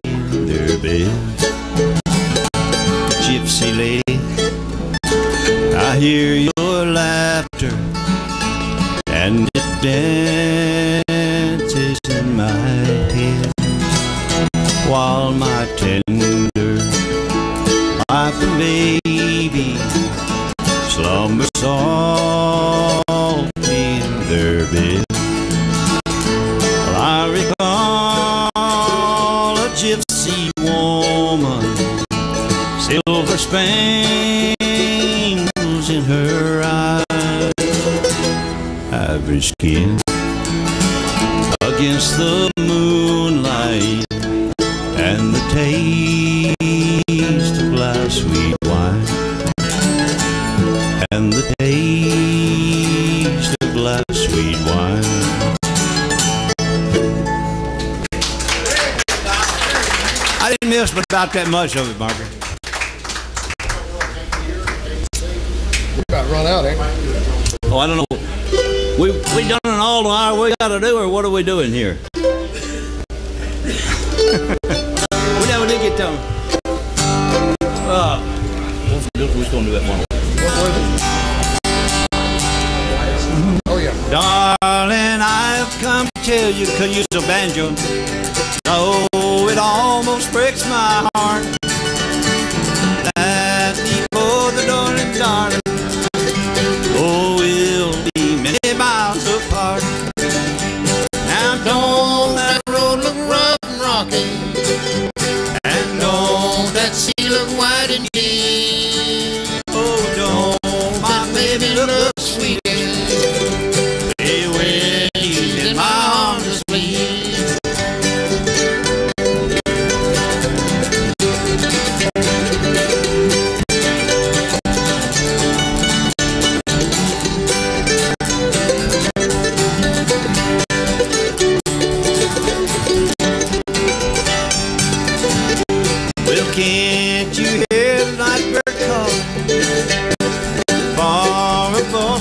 in their beds. Gypsy lady, I hear your laughter, and it dances in my head, while my tender wife and baby slumber softly in their bed. Well, I recall a gypsy woman, silver spangles in her eyes, ivory skin against the moonlight, and the taste of life's sweet wine, and the taste of life's sweet wine. I didn't miss but about that much of it, Margaret. We about run out, ain't we? Oh, I don't know. We done it all our we got to do, or what are we doing here? We never did get done. We're just going to do that one. What was it? Oh, yeah. Darling, I've come to tell you, could use a banjo. Oh, it almost breaks my heart that before the door, and darling, oh, we'll be many miles apart. Now don't that road look rough and rocky, and don't that sea look white and deep. Oh, don't my baby look sweet, hey, when he's in my arms asleep. Can't you hear the night bird call far above?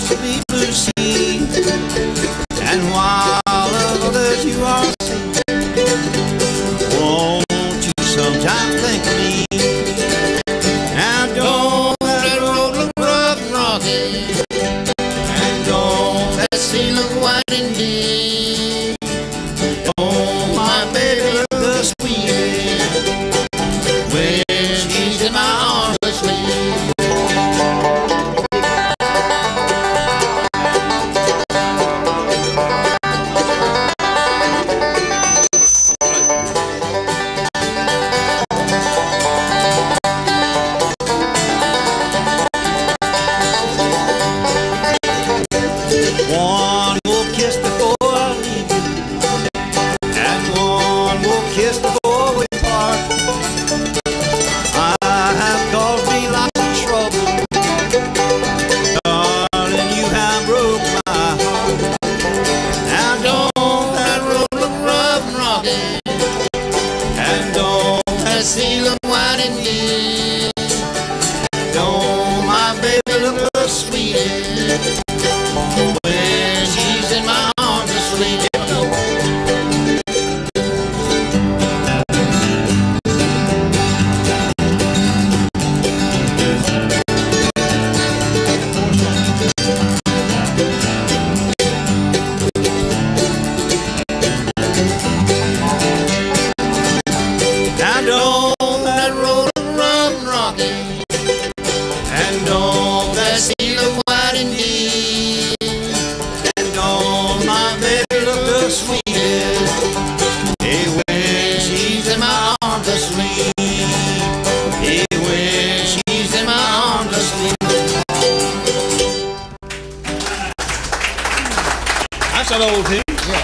That's an old tune. Yeah.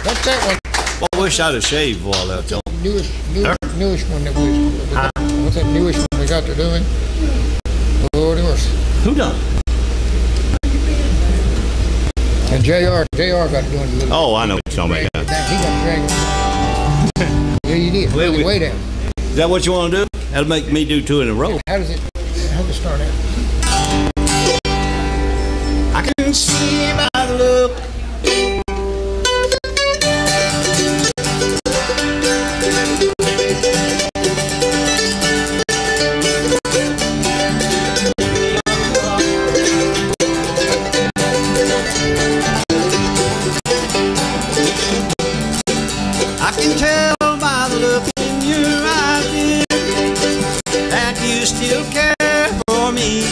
What's that one? Well, I wish I'd have shaved while I was on. Newest one that was. What's that newest one they got to doing? Lord have mercy. Who done? And JR got doing a little. Oh, I know what you're talking about. He got dragged. Yeah, you did. Well, Way down. Is that what you want to do? That'll make me do 2 in a row. How does it start out? I can see by the look. I can tell by the look in your eyes, dear, that you still care for me.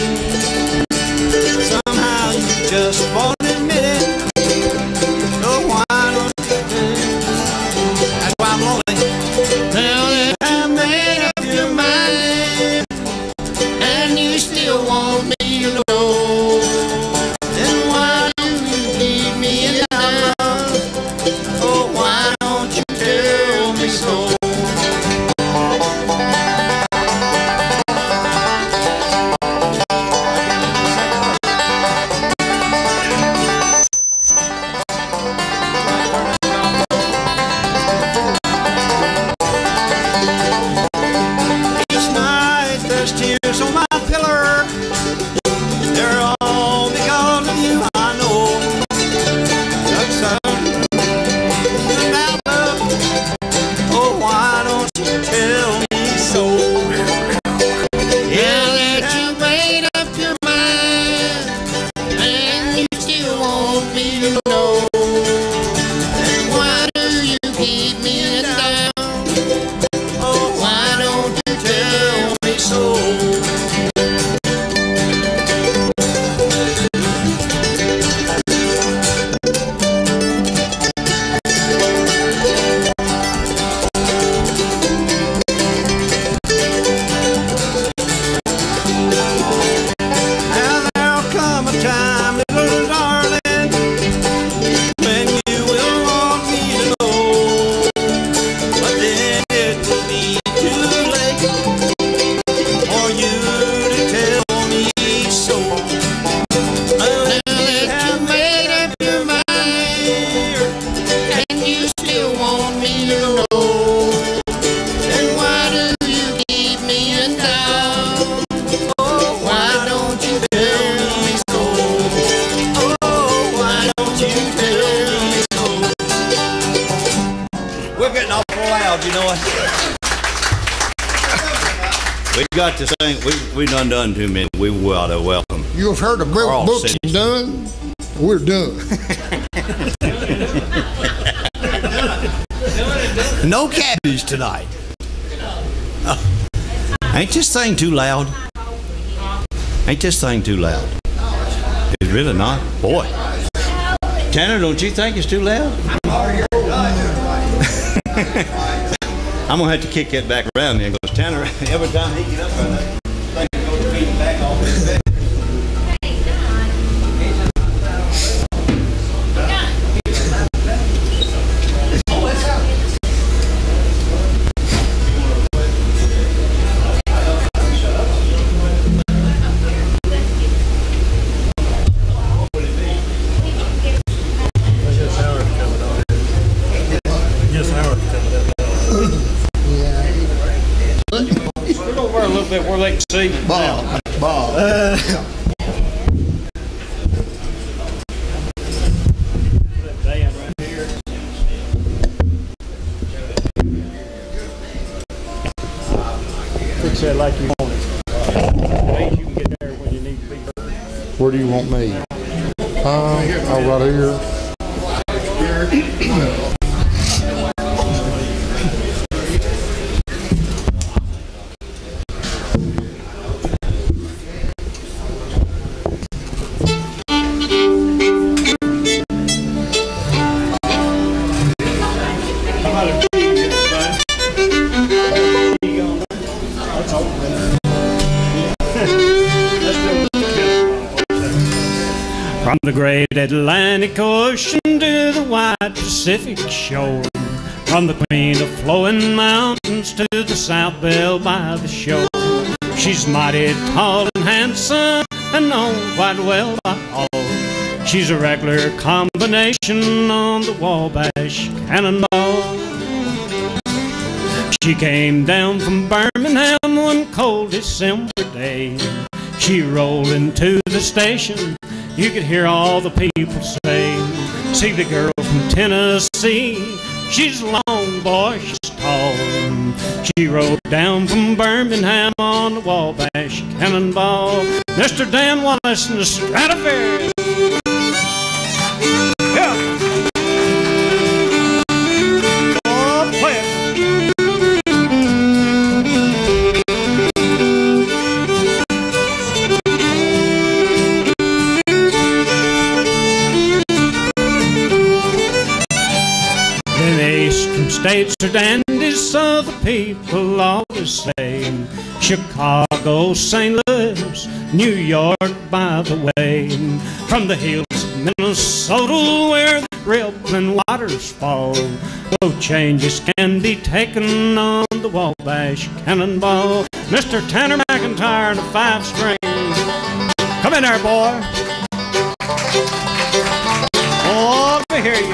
Somehow you just won't admit it. So why don't you do it? That's why I'm lonely. Now that I made up your mind, and you still want me to know, then why do you leave me in love? Oh, why don't you tell me so? Each night there's tears on my pillow. They're all because of you, I know. That's about love. Oh, why don't you tell me so? Yeah, that you made up your mind, and you still want me to know. And why do you keep me down? Oh, why don't you tell me so? Now there'll come a time, little darling, when you will want me to know. But then it will be too late for you to tell me so. Now that you made up your mind, and you still want me to know, then why do you keep me in doubt? Oh, why don't you tell me so? Oh, why don't you tell me so? We're getting awful loud, you know it. We got to sing. We done too many. We ought to welcome. You've heard of Carl books City. done? We're done. No cabbage tonight. Ain't this thing too loud? Ain't this thing too loud? It's really not. Boy. Tanner, don't you think it's too loud? I'm going to have to kick that back around there because Tanner, every time he gets up on that thing, goes feeding back off his bed. We're over a little bit where they can see. Bob. Fix that like you want it. Ways you can get there when you need to be. Where do you want me? Oh, right here. From the great Atlantic Ocean to the wide Pacific shore, from the queen of flowing mountains to the South Belle by the shore. She's mighty tall and handsome and known quite well by all. She's a regular combination on the Wabash Cannonball. She came down from Birmingham one cold December day. She rolled into the station, you could hear all the people say, see the girl from Tennessee, she's long, boy, she's tall. She rode down from Birmingham on the Wabash Cannonball. Mr. Dan Wallace in the Stradivarius. Yeah. Oh, play it. States are dandies, so the people always say. Chicago, St. Louis, New York, by the way. From the hills of Minnesota, where the rippling waters fall, no changes can be taken on the Wabash Cannonball. Mr. Tanner McIntyre and a 5-string. Come in there, boy. Oh, let me hear you.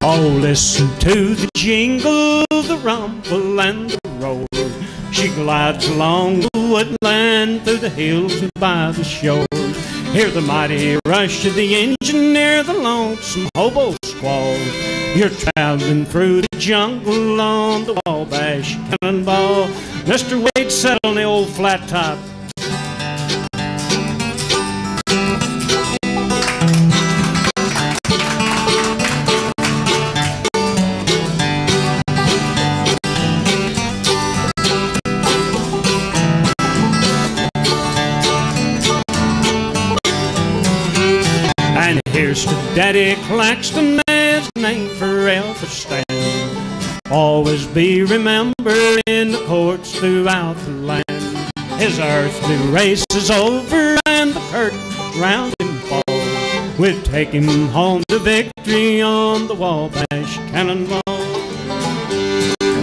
Oh, listen to the jingle, the rumble, and the roll. She glides along the woodland through the hills and by the shore. Hear the mighty rush of the engine near the lonesome hobo squall. You're traveling through the jungle on the Wabash Cannonball. Mr. Wade sat on the old flat top. And here's to Daddy Claxton, his name forever stand. Always be remembered in the courts throughout the land. His earthly race is over and the curtains round him fall. We'll take him home to victory on the Wabash Cannonball.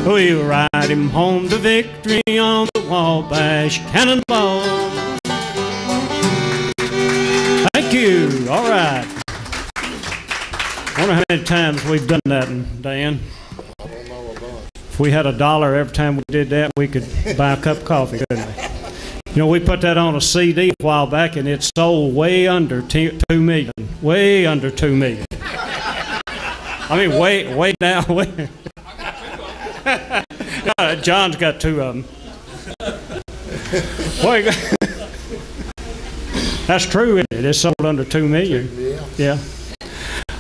We'll ride him home to victory on the Wabash Cannonball. Thank you. All right. I wonder how many times we've done that, Dan. If we had $1 every time we did that, we could buy a cup of coffee, couldn't we? You know, we put that on a CD a while back, and it sold way under 2 million. Way under 2 million. I mean, way down. John's got 2 of them. That's true, isn't it? It's sold under 2 million. Yeah.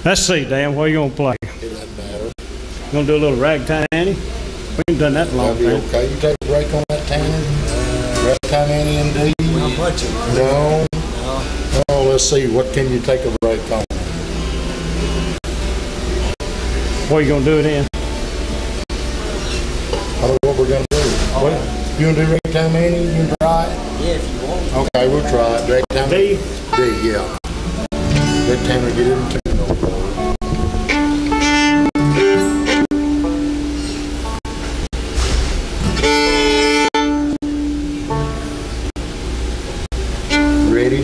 Let's see, Dan, what are you going to play? It doesn't matter. You going to do a little ragtime Annie? We ain't done that in a long time. That'll be okay. You take a break on that time? Ragtime Annie and D? No. Oh, let's see. What can you take a break on? What are you going to do it in? I don't know what we're going to do. What? You want to do Ragtime Annie? You can try it? Yeah, if you want. Okay, we'll try it. Ragtime D? D, yeah. Ragtime will get it in tune. Ready?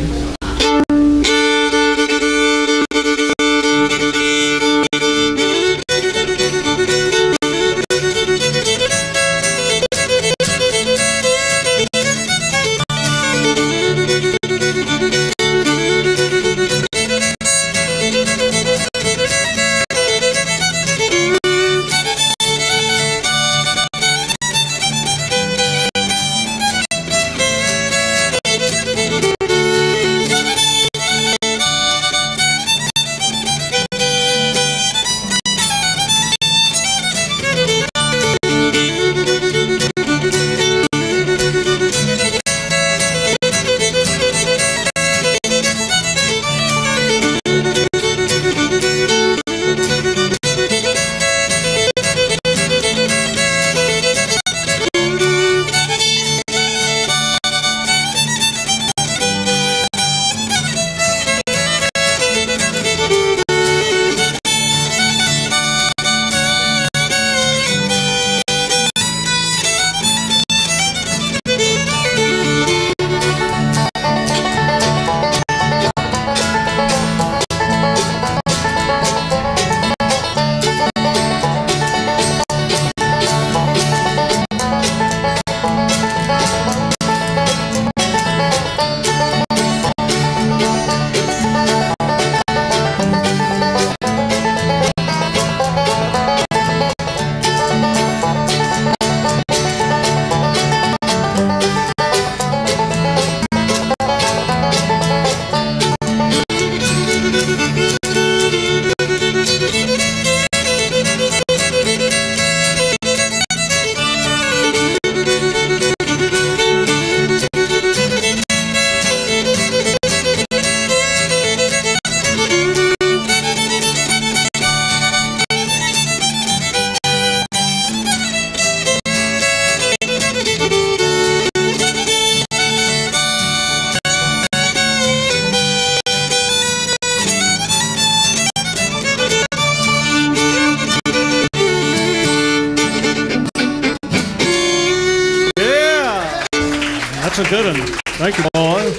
good one. Thank you, boys.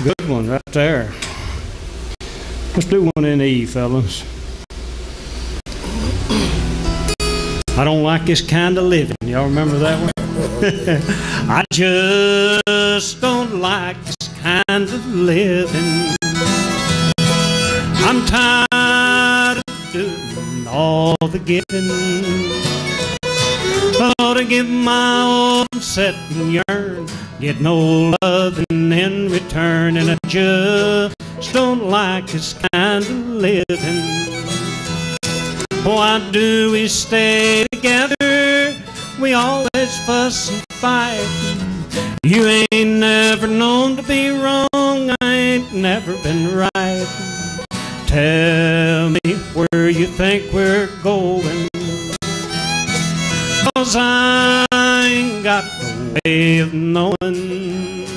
Good one right there. Let's do one in E, fellas. I don't like this kind of living. Y'all remember that one? I just don't like this kind of living. I'm tired of doing all the giving. I ought to give my all and set and yearn, get no loving in return, and I just don't like this kind of living. Why do we stay together? We always fuss and fight. You ain't never known to be wrong, I ain't never been right. Tell me where you think we're going, 'cause I ain't got no way of knowing.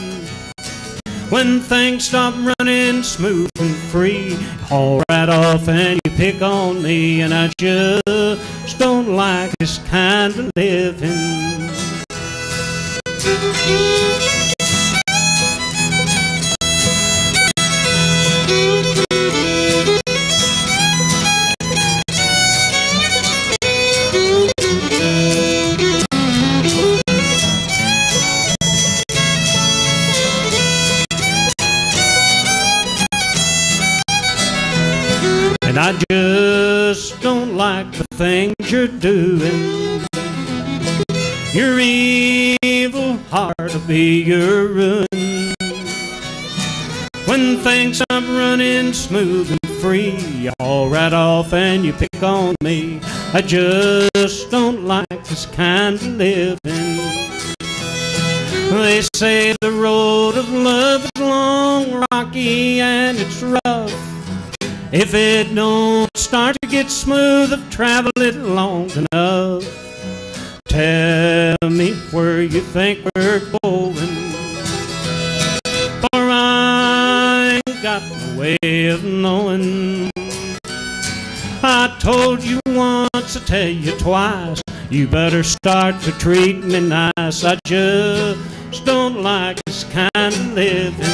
When things stop running smooth and free, haul right off and you pick on me, and I just don't like this kind of living. And I just don't like the things you're doing. Your evil heart will be your ruin. When things stop running smooth and free, you haul right off and you pick on me. I just don't like this kind of living. They say the road of love is long, rocky, and it's rough. If it don't start to get smooth, I've traveled it long enough. Tell me where you think we're going, for I ain't got no way of knowing. I told you once, I tell you twice, you better start to treat me nice. I just don't like this kind of living.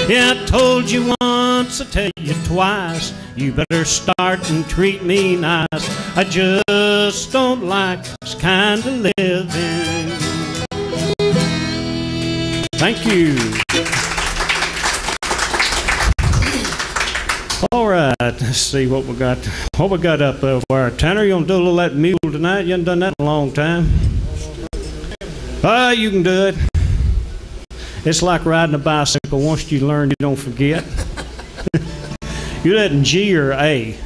Yeah, I told you once, I tell you twice, you better start and treat me nice. I just don't like this kind of living. Thank you. All right, let's see what we got. What we got up there. Tanner, you gonna do a little of that mule tonight? You haven't done that in a long time. You can do it. It's like riding a bicycle. Once you learn, you don't forget. You that in G or A?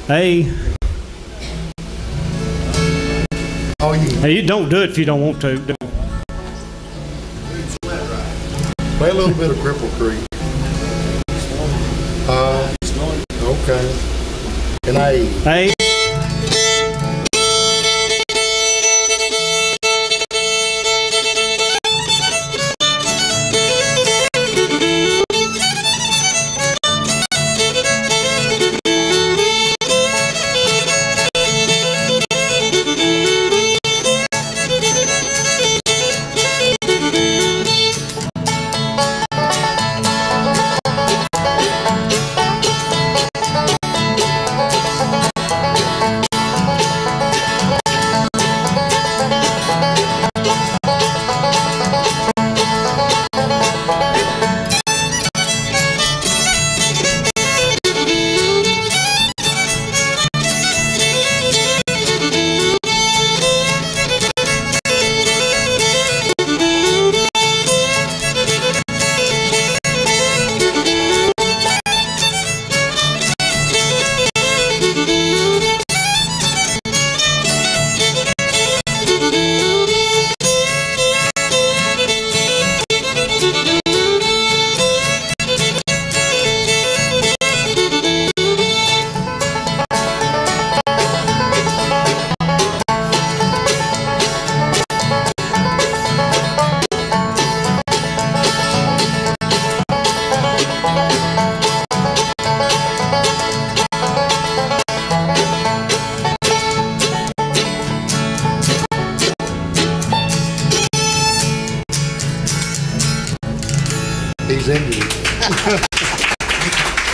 A. Oh, Hey, you don't do it if you don't want to. Play a little bit of Cripple Creek. Okay. And A.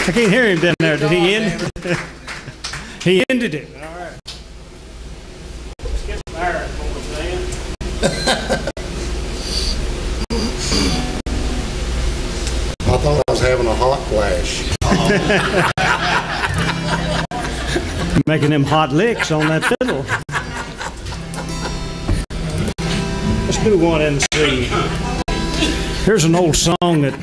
I can't hear him down there. Did he end? He ended it. All right. Let's get some air for us, man. I thought I was having a hot flash. Making them hot licks on that fiddle. Let's do one and see. Here's an old song that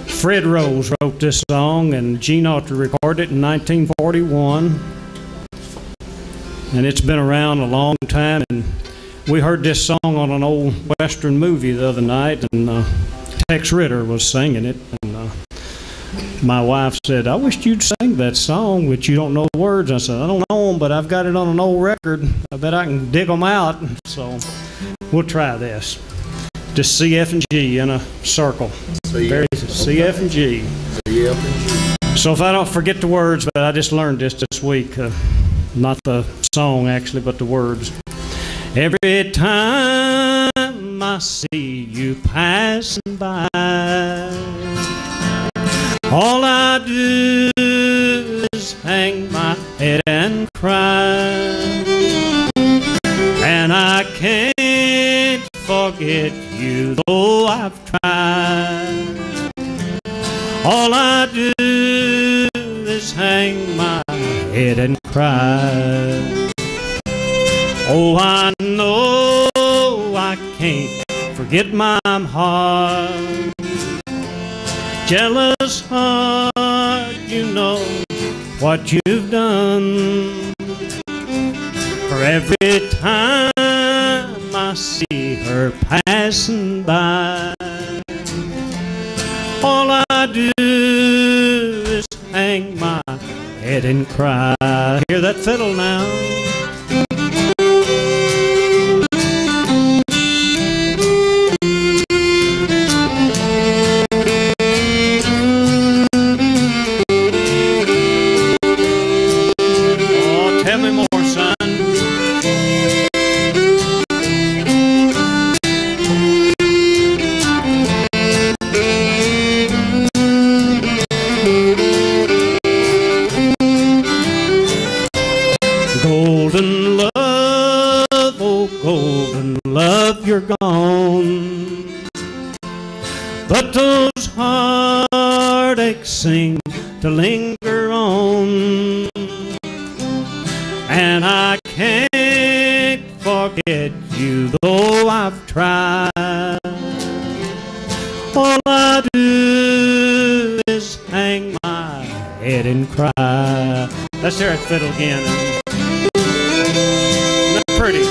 Fred Rose wrote this song, and Gene Autry recorded it in 1941. And it's been around a long time, and we heard this song on an old Western movie the other night, and Tex Ritter was singing it. And my wife said, "I wish you'd sing that song, but you don't know the words." I said, "I don't know them, but I've got it on an old record. I bet I can dig them out." So we'll try this. Just C, F, and G in a circle. C, F, and G. C, F, and G. So if I don't forget the words, but I just learned this week. Not the song, actually, but the words. Every time I see you passing by, all I do is hang my head and cry. And I can't forget you, though I've tried. All I do is hang my head and cry. Oh, I know I can't forget my heart. Jealous heart, you know what you've done. For every time I see her passing by, all I do is hang my head and cry. Hear that fiddle now. Oh, tell me more, son. Golden love, oh golden love, you're gone. But those heartaches seem to linger on. And I can't forget you, though I've tried. All I do is hang my head and cry. Let's hear it fiddle again. Isn't that pretty?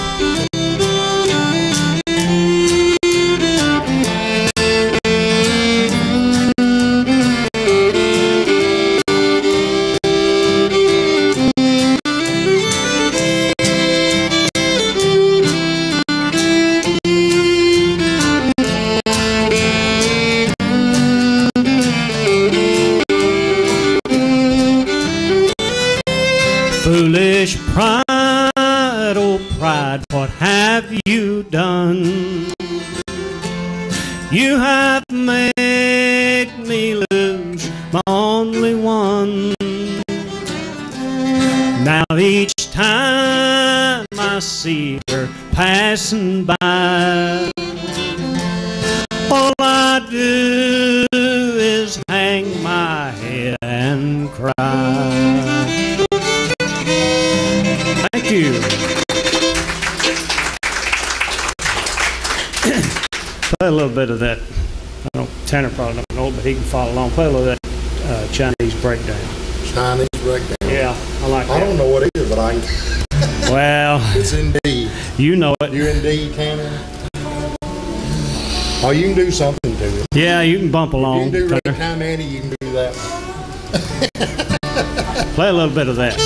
Foolish pride, oh pride, what have you done? You have made me lose my only one. Now each time I see her passing by, all I do is hang my head and cry. Thank you. Play a little bit of that. I don't. Tanner probably don't know, but he can follow along. Play a little of that Chinese breakdown. Chinese breakdown. Yeah, I like that. I don't know what it is, but I. Well, it's in D. You know it. You in D, Tanner? Oh, you can do something to it. Yeah, you can bump along. You can do Ragtime Annie. You can do that one. Play a little bit of that.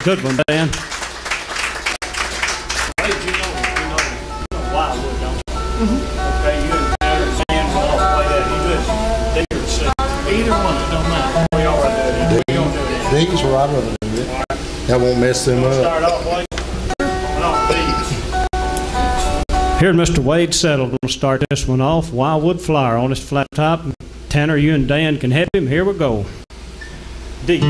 Good one, Dan. Hey, you know Wildwood, don't you? Okay, you and Tanner and Dan will all play that. You do it D or C. Either one, it don't matter. We all right do it. We don't do it. These were I'd rather do it. That won't mess them up. Start off, boys. We're not D. Here, Mr. Wade Settled will start this one off. Wildwood Flower on his flat top. Tanner, you and Dan can help him. Here we go. D.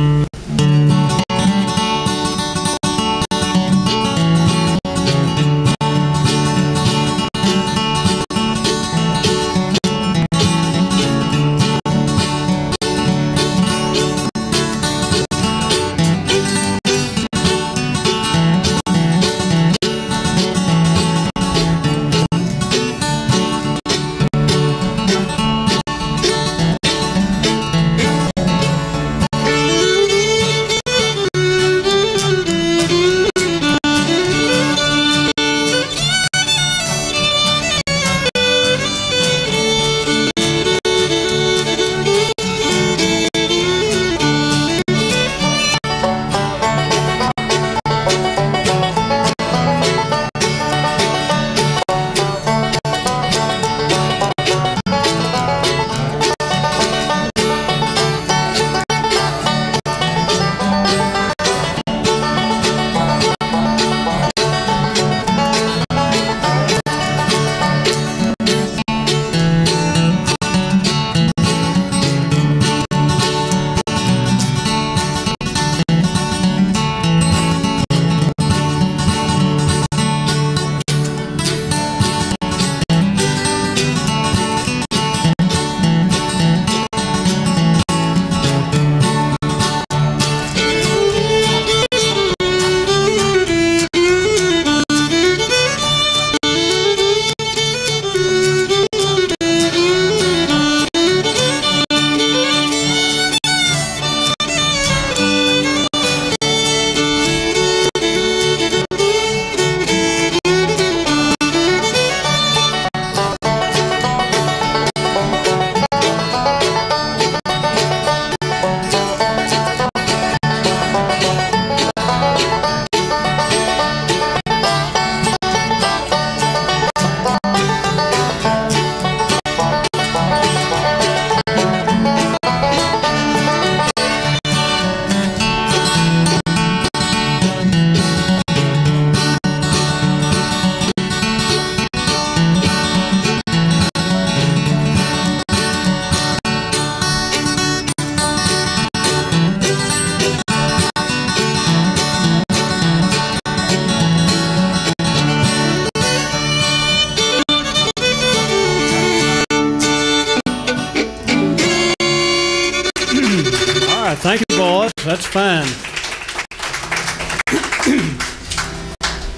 Thank you, boys. That's fine.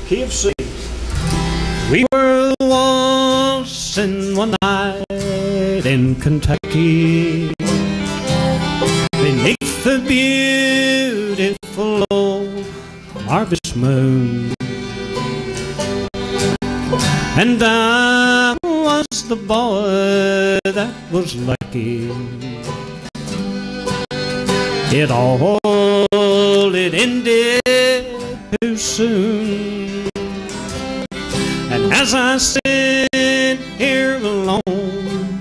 Key of C. We were once in one night in Kentucky, beneath the beautiful old harvest moon, and I was the boy that was lucky. It ended too soon, and as I sit here alone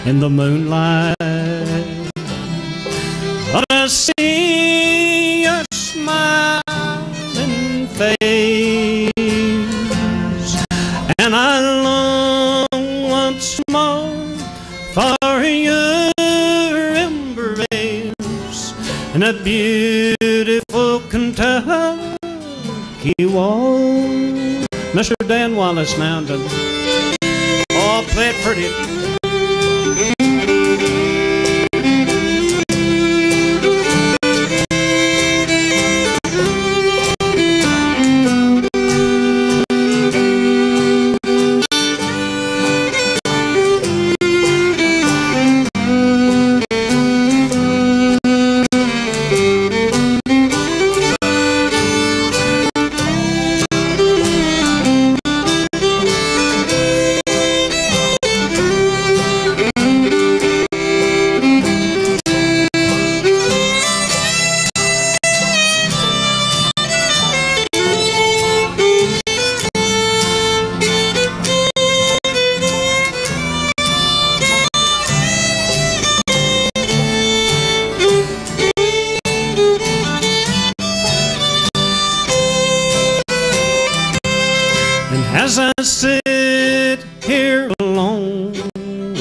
in the moonlight, but I see your smiling face, and I long once more for your embrace in a beautiful Kentucky walk. Mr. Dan Wallace now, oh, play it pretty.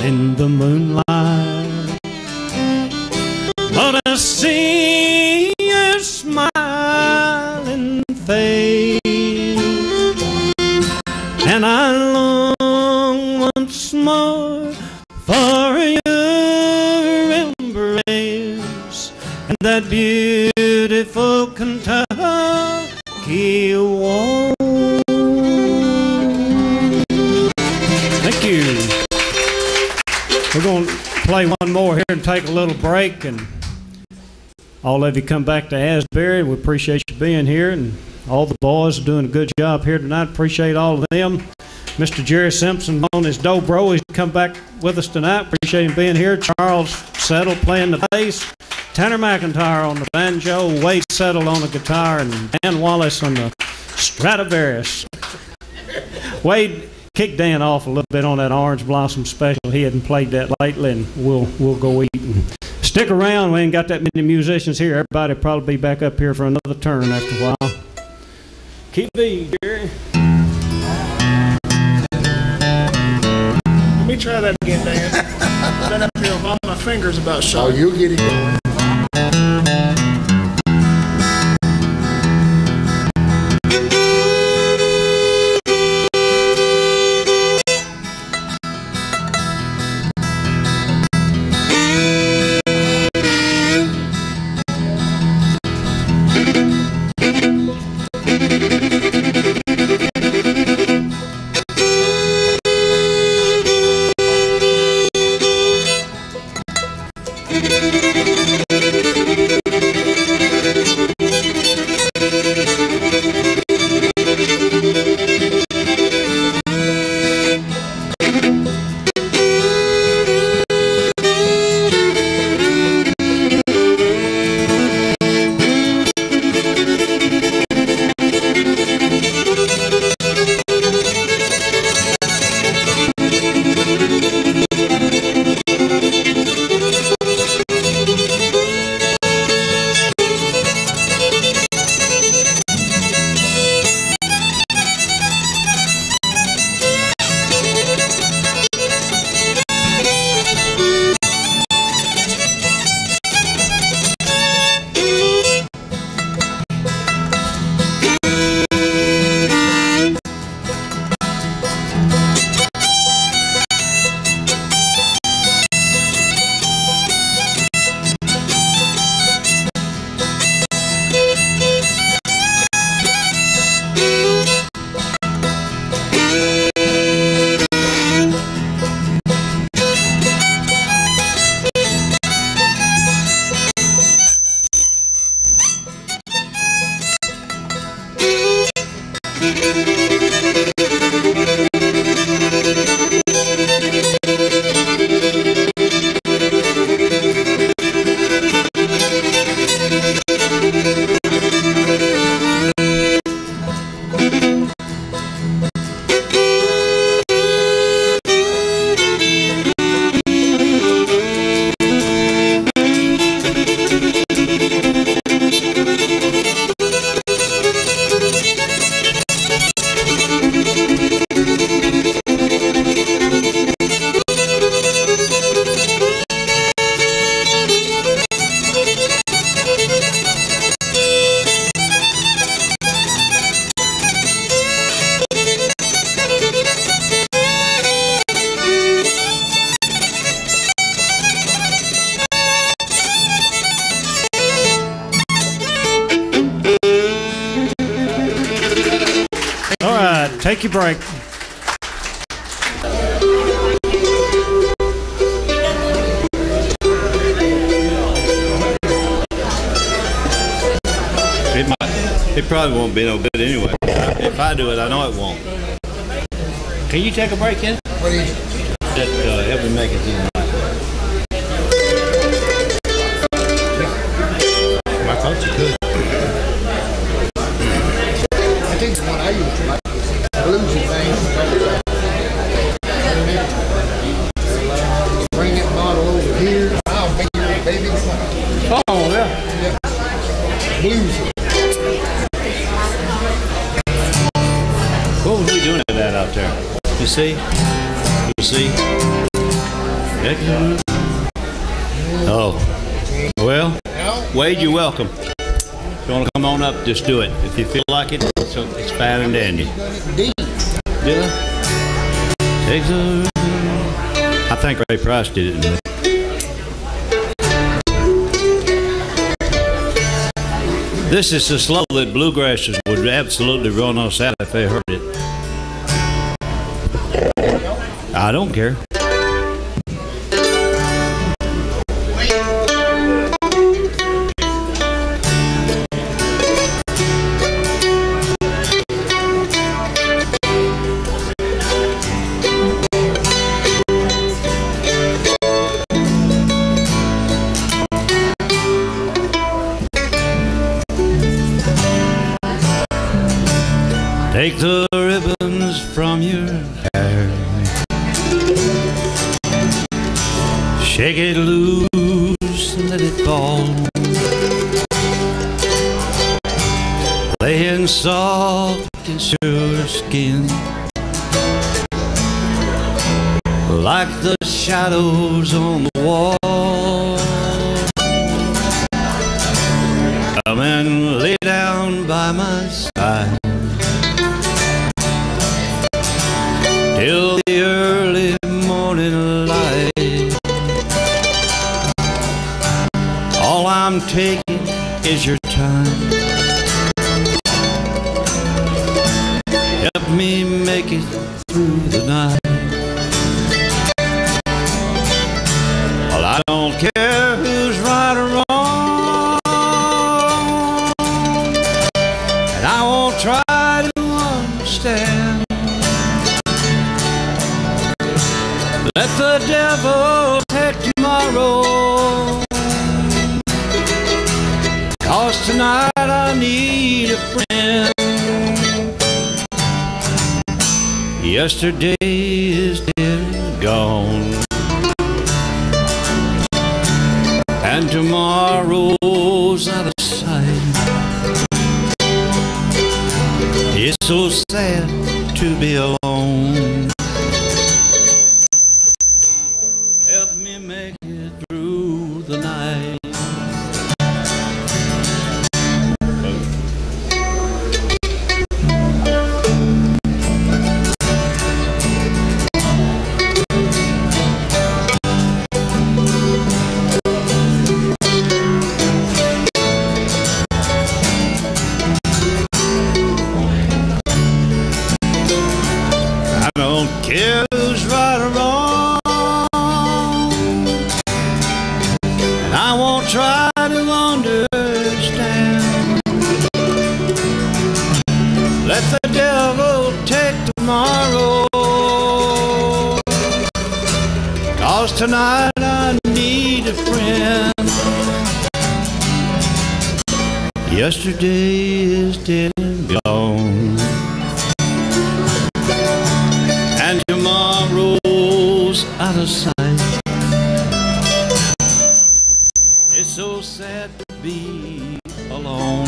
in the moonlight, but I see a smiling face, and I long once more for your embrace and that beautiful Kentucky walk. Thank you. We're going to play one more here and take a little break, and all of you come back to Asbury. We appreciate you being here, and all the boys are doing a good job here tonight. Appreciate all of them. Mr. Jerry Simpson on his dobro, he's come back with us tonight. Appreciate him being here. Charles Settle playing the bass. Tanner McIntyre on the banjo. Wade Settle on the guitar, and Dan Wallace on the Stradivarius. Wade kicked Dan off a little bit on that Orange Blossom special. He hadn't played that lately, and we'll go eat. And stick around. We ain't got that many musicians here. Everybody will probably be back up here for another turn after a while. Keep beat, Jerry. Let me try that again, Dan. I've been up here with all my fingers about shot. Oh, you'll get it going. Take your break. It probably won't be no good anyway. If I do it, I know it won't. Can you take a break in? What do you? That help me make it easy. I thought you could. I think the one I used to like was bluesy thing. Bring that bottle over here. I'll be your baby. Oh, yeah. Yep. Bluesy. What was we doing to that out there? You see? You see? Oh, well, Wade, you're welcome. If you want to come on up, just do it. If you feel like it, it's fine and dandy. Yeah. I think Ray Price did it. This is so slow that bluegrassers would absolutely run us out if they heard it. I don't care. Take the ribbons from your hair, shake it loose and let it fall, laying soft against your skin, like the shadows on the wall. Come and lay down by my side till the early morning light. All I'm taking is your time. Help me make it through the night. Well, I don't care who's right or wrong, and I won't try to understand. Let the devil take tomorrow, 'cause tonight I need a friend. Yesterday is dead and gone, and tomorrow's out of sight. It's so sad to be alone. Help me make it through the night. I don't care who's right or wrong, I won't try to understand. Let the devil take tomorrow, 'cause tonight I need a friend. Yesterday is dead and gone, and tomorrow's out of sight. It's so sad to be alone.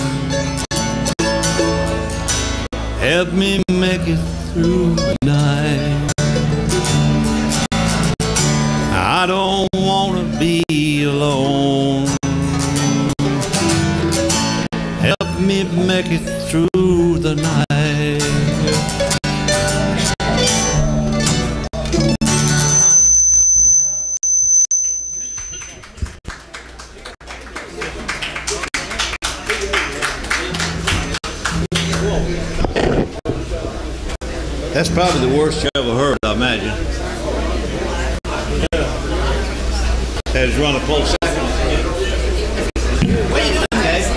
Help me make it through the night. I don't want to be alone. Help me make it through the night. That's probably the worst you ever heard, I imagine. Has run a full second. What are you doing, guys?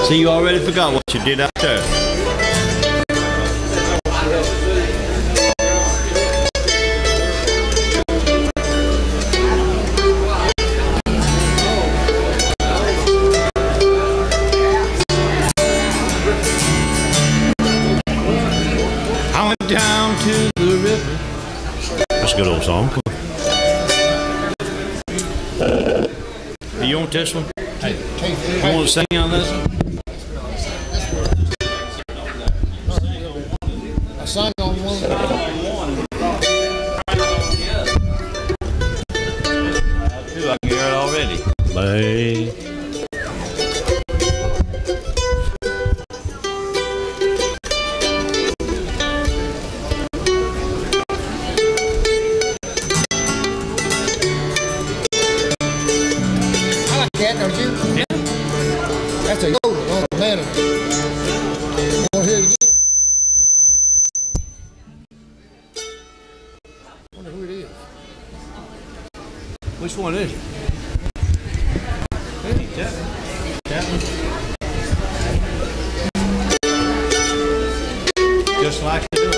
See, you already forgot what you did out there. I went down to the river. That's a good old song. You want this one? Hey, you want to sing on this one? I sung on one. I can hear it already. Lay. Don't you? Yeah. That's a yodel on the man. Want to hear it again? I wonder who it is. Which one is it? Hey, that one. Just like to do it.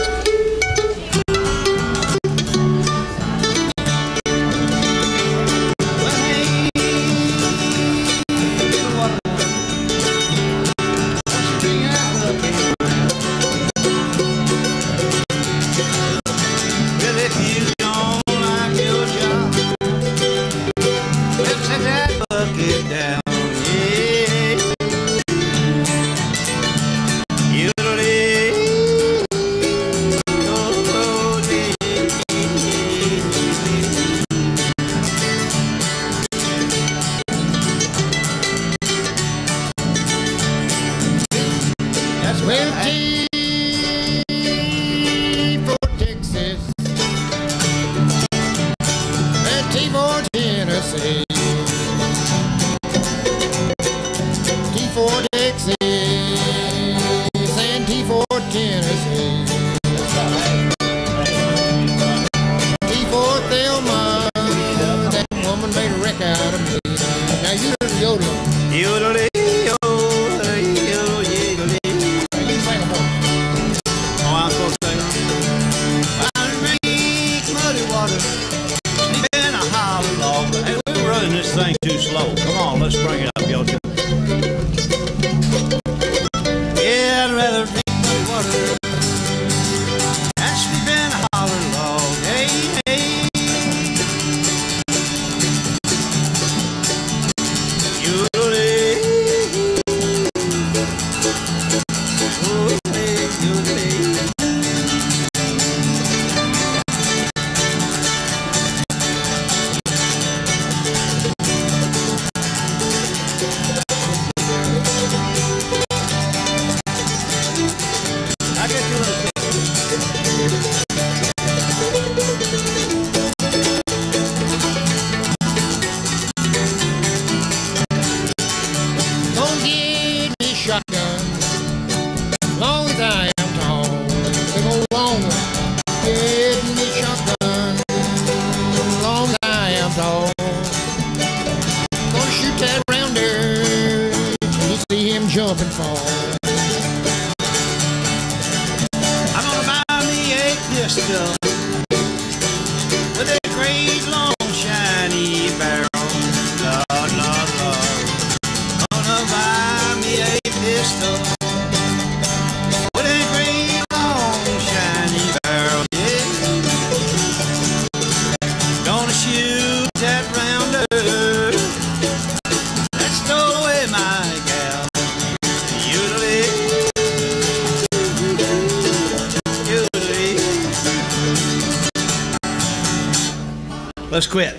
Let's quit.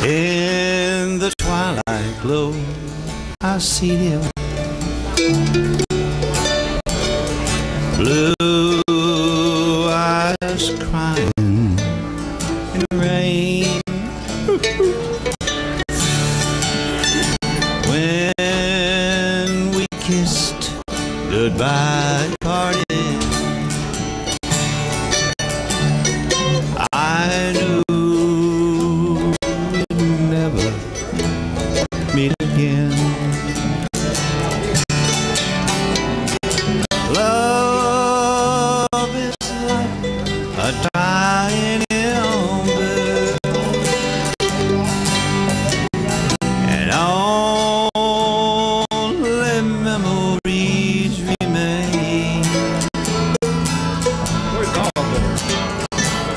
In the twilight glow, I see him. Blue eyes crying in the rain. When we kissed goodbye, parted, I knew we'd never meet again. Love is like a dying ember, and only memories remain.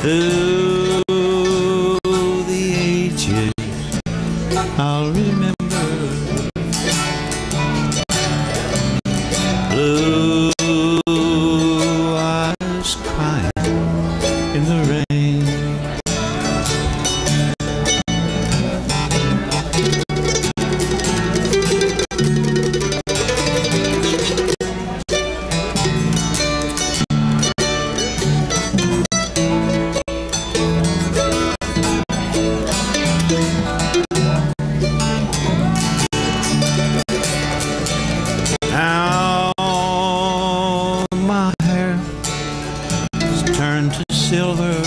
Through the ages, I'll remember. Blue eyes crying in the rain. Now my hair has turned to silver,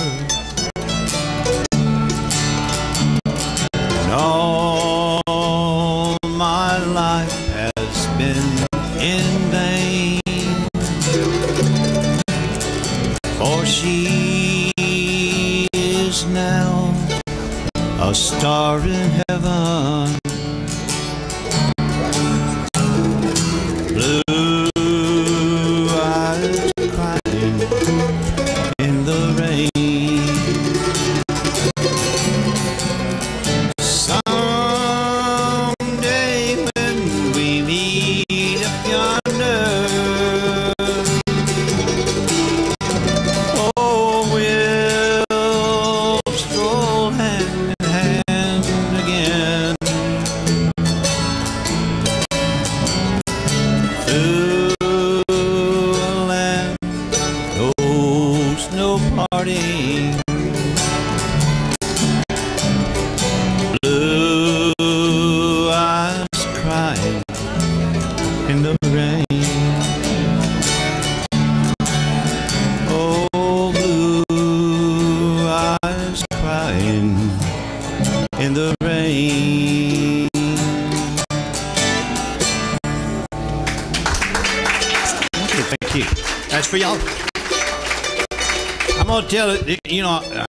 and all my life has been in vain. For she is now a star in heaven. Blue eyes crying in the rain. Someday when we meet up yonder, oh, we'll stroll hand in hand again. Through a land knows no parting. Blue eyes crying in the rain. Oh, blue eyes crying in the rain. Thank you. That's for y'all. I'm gonna tell it. You know,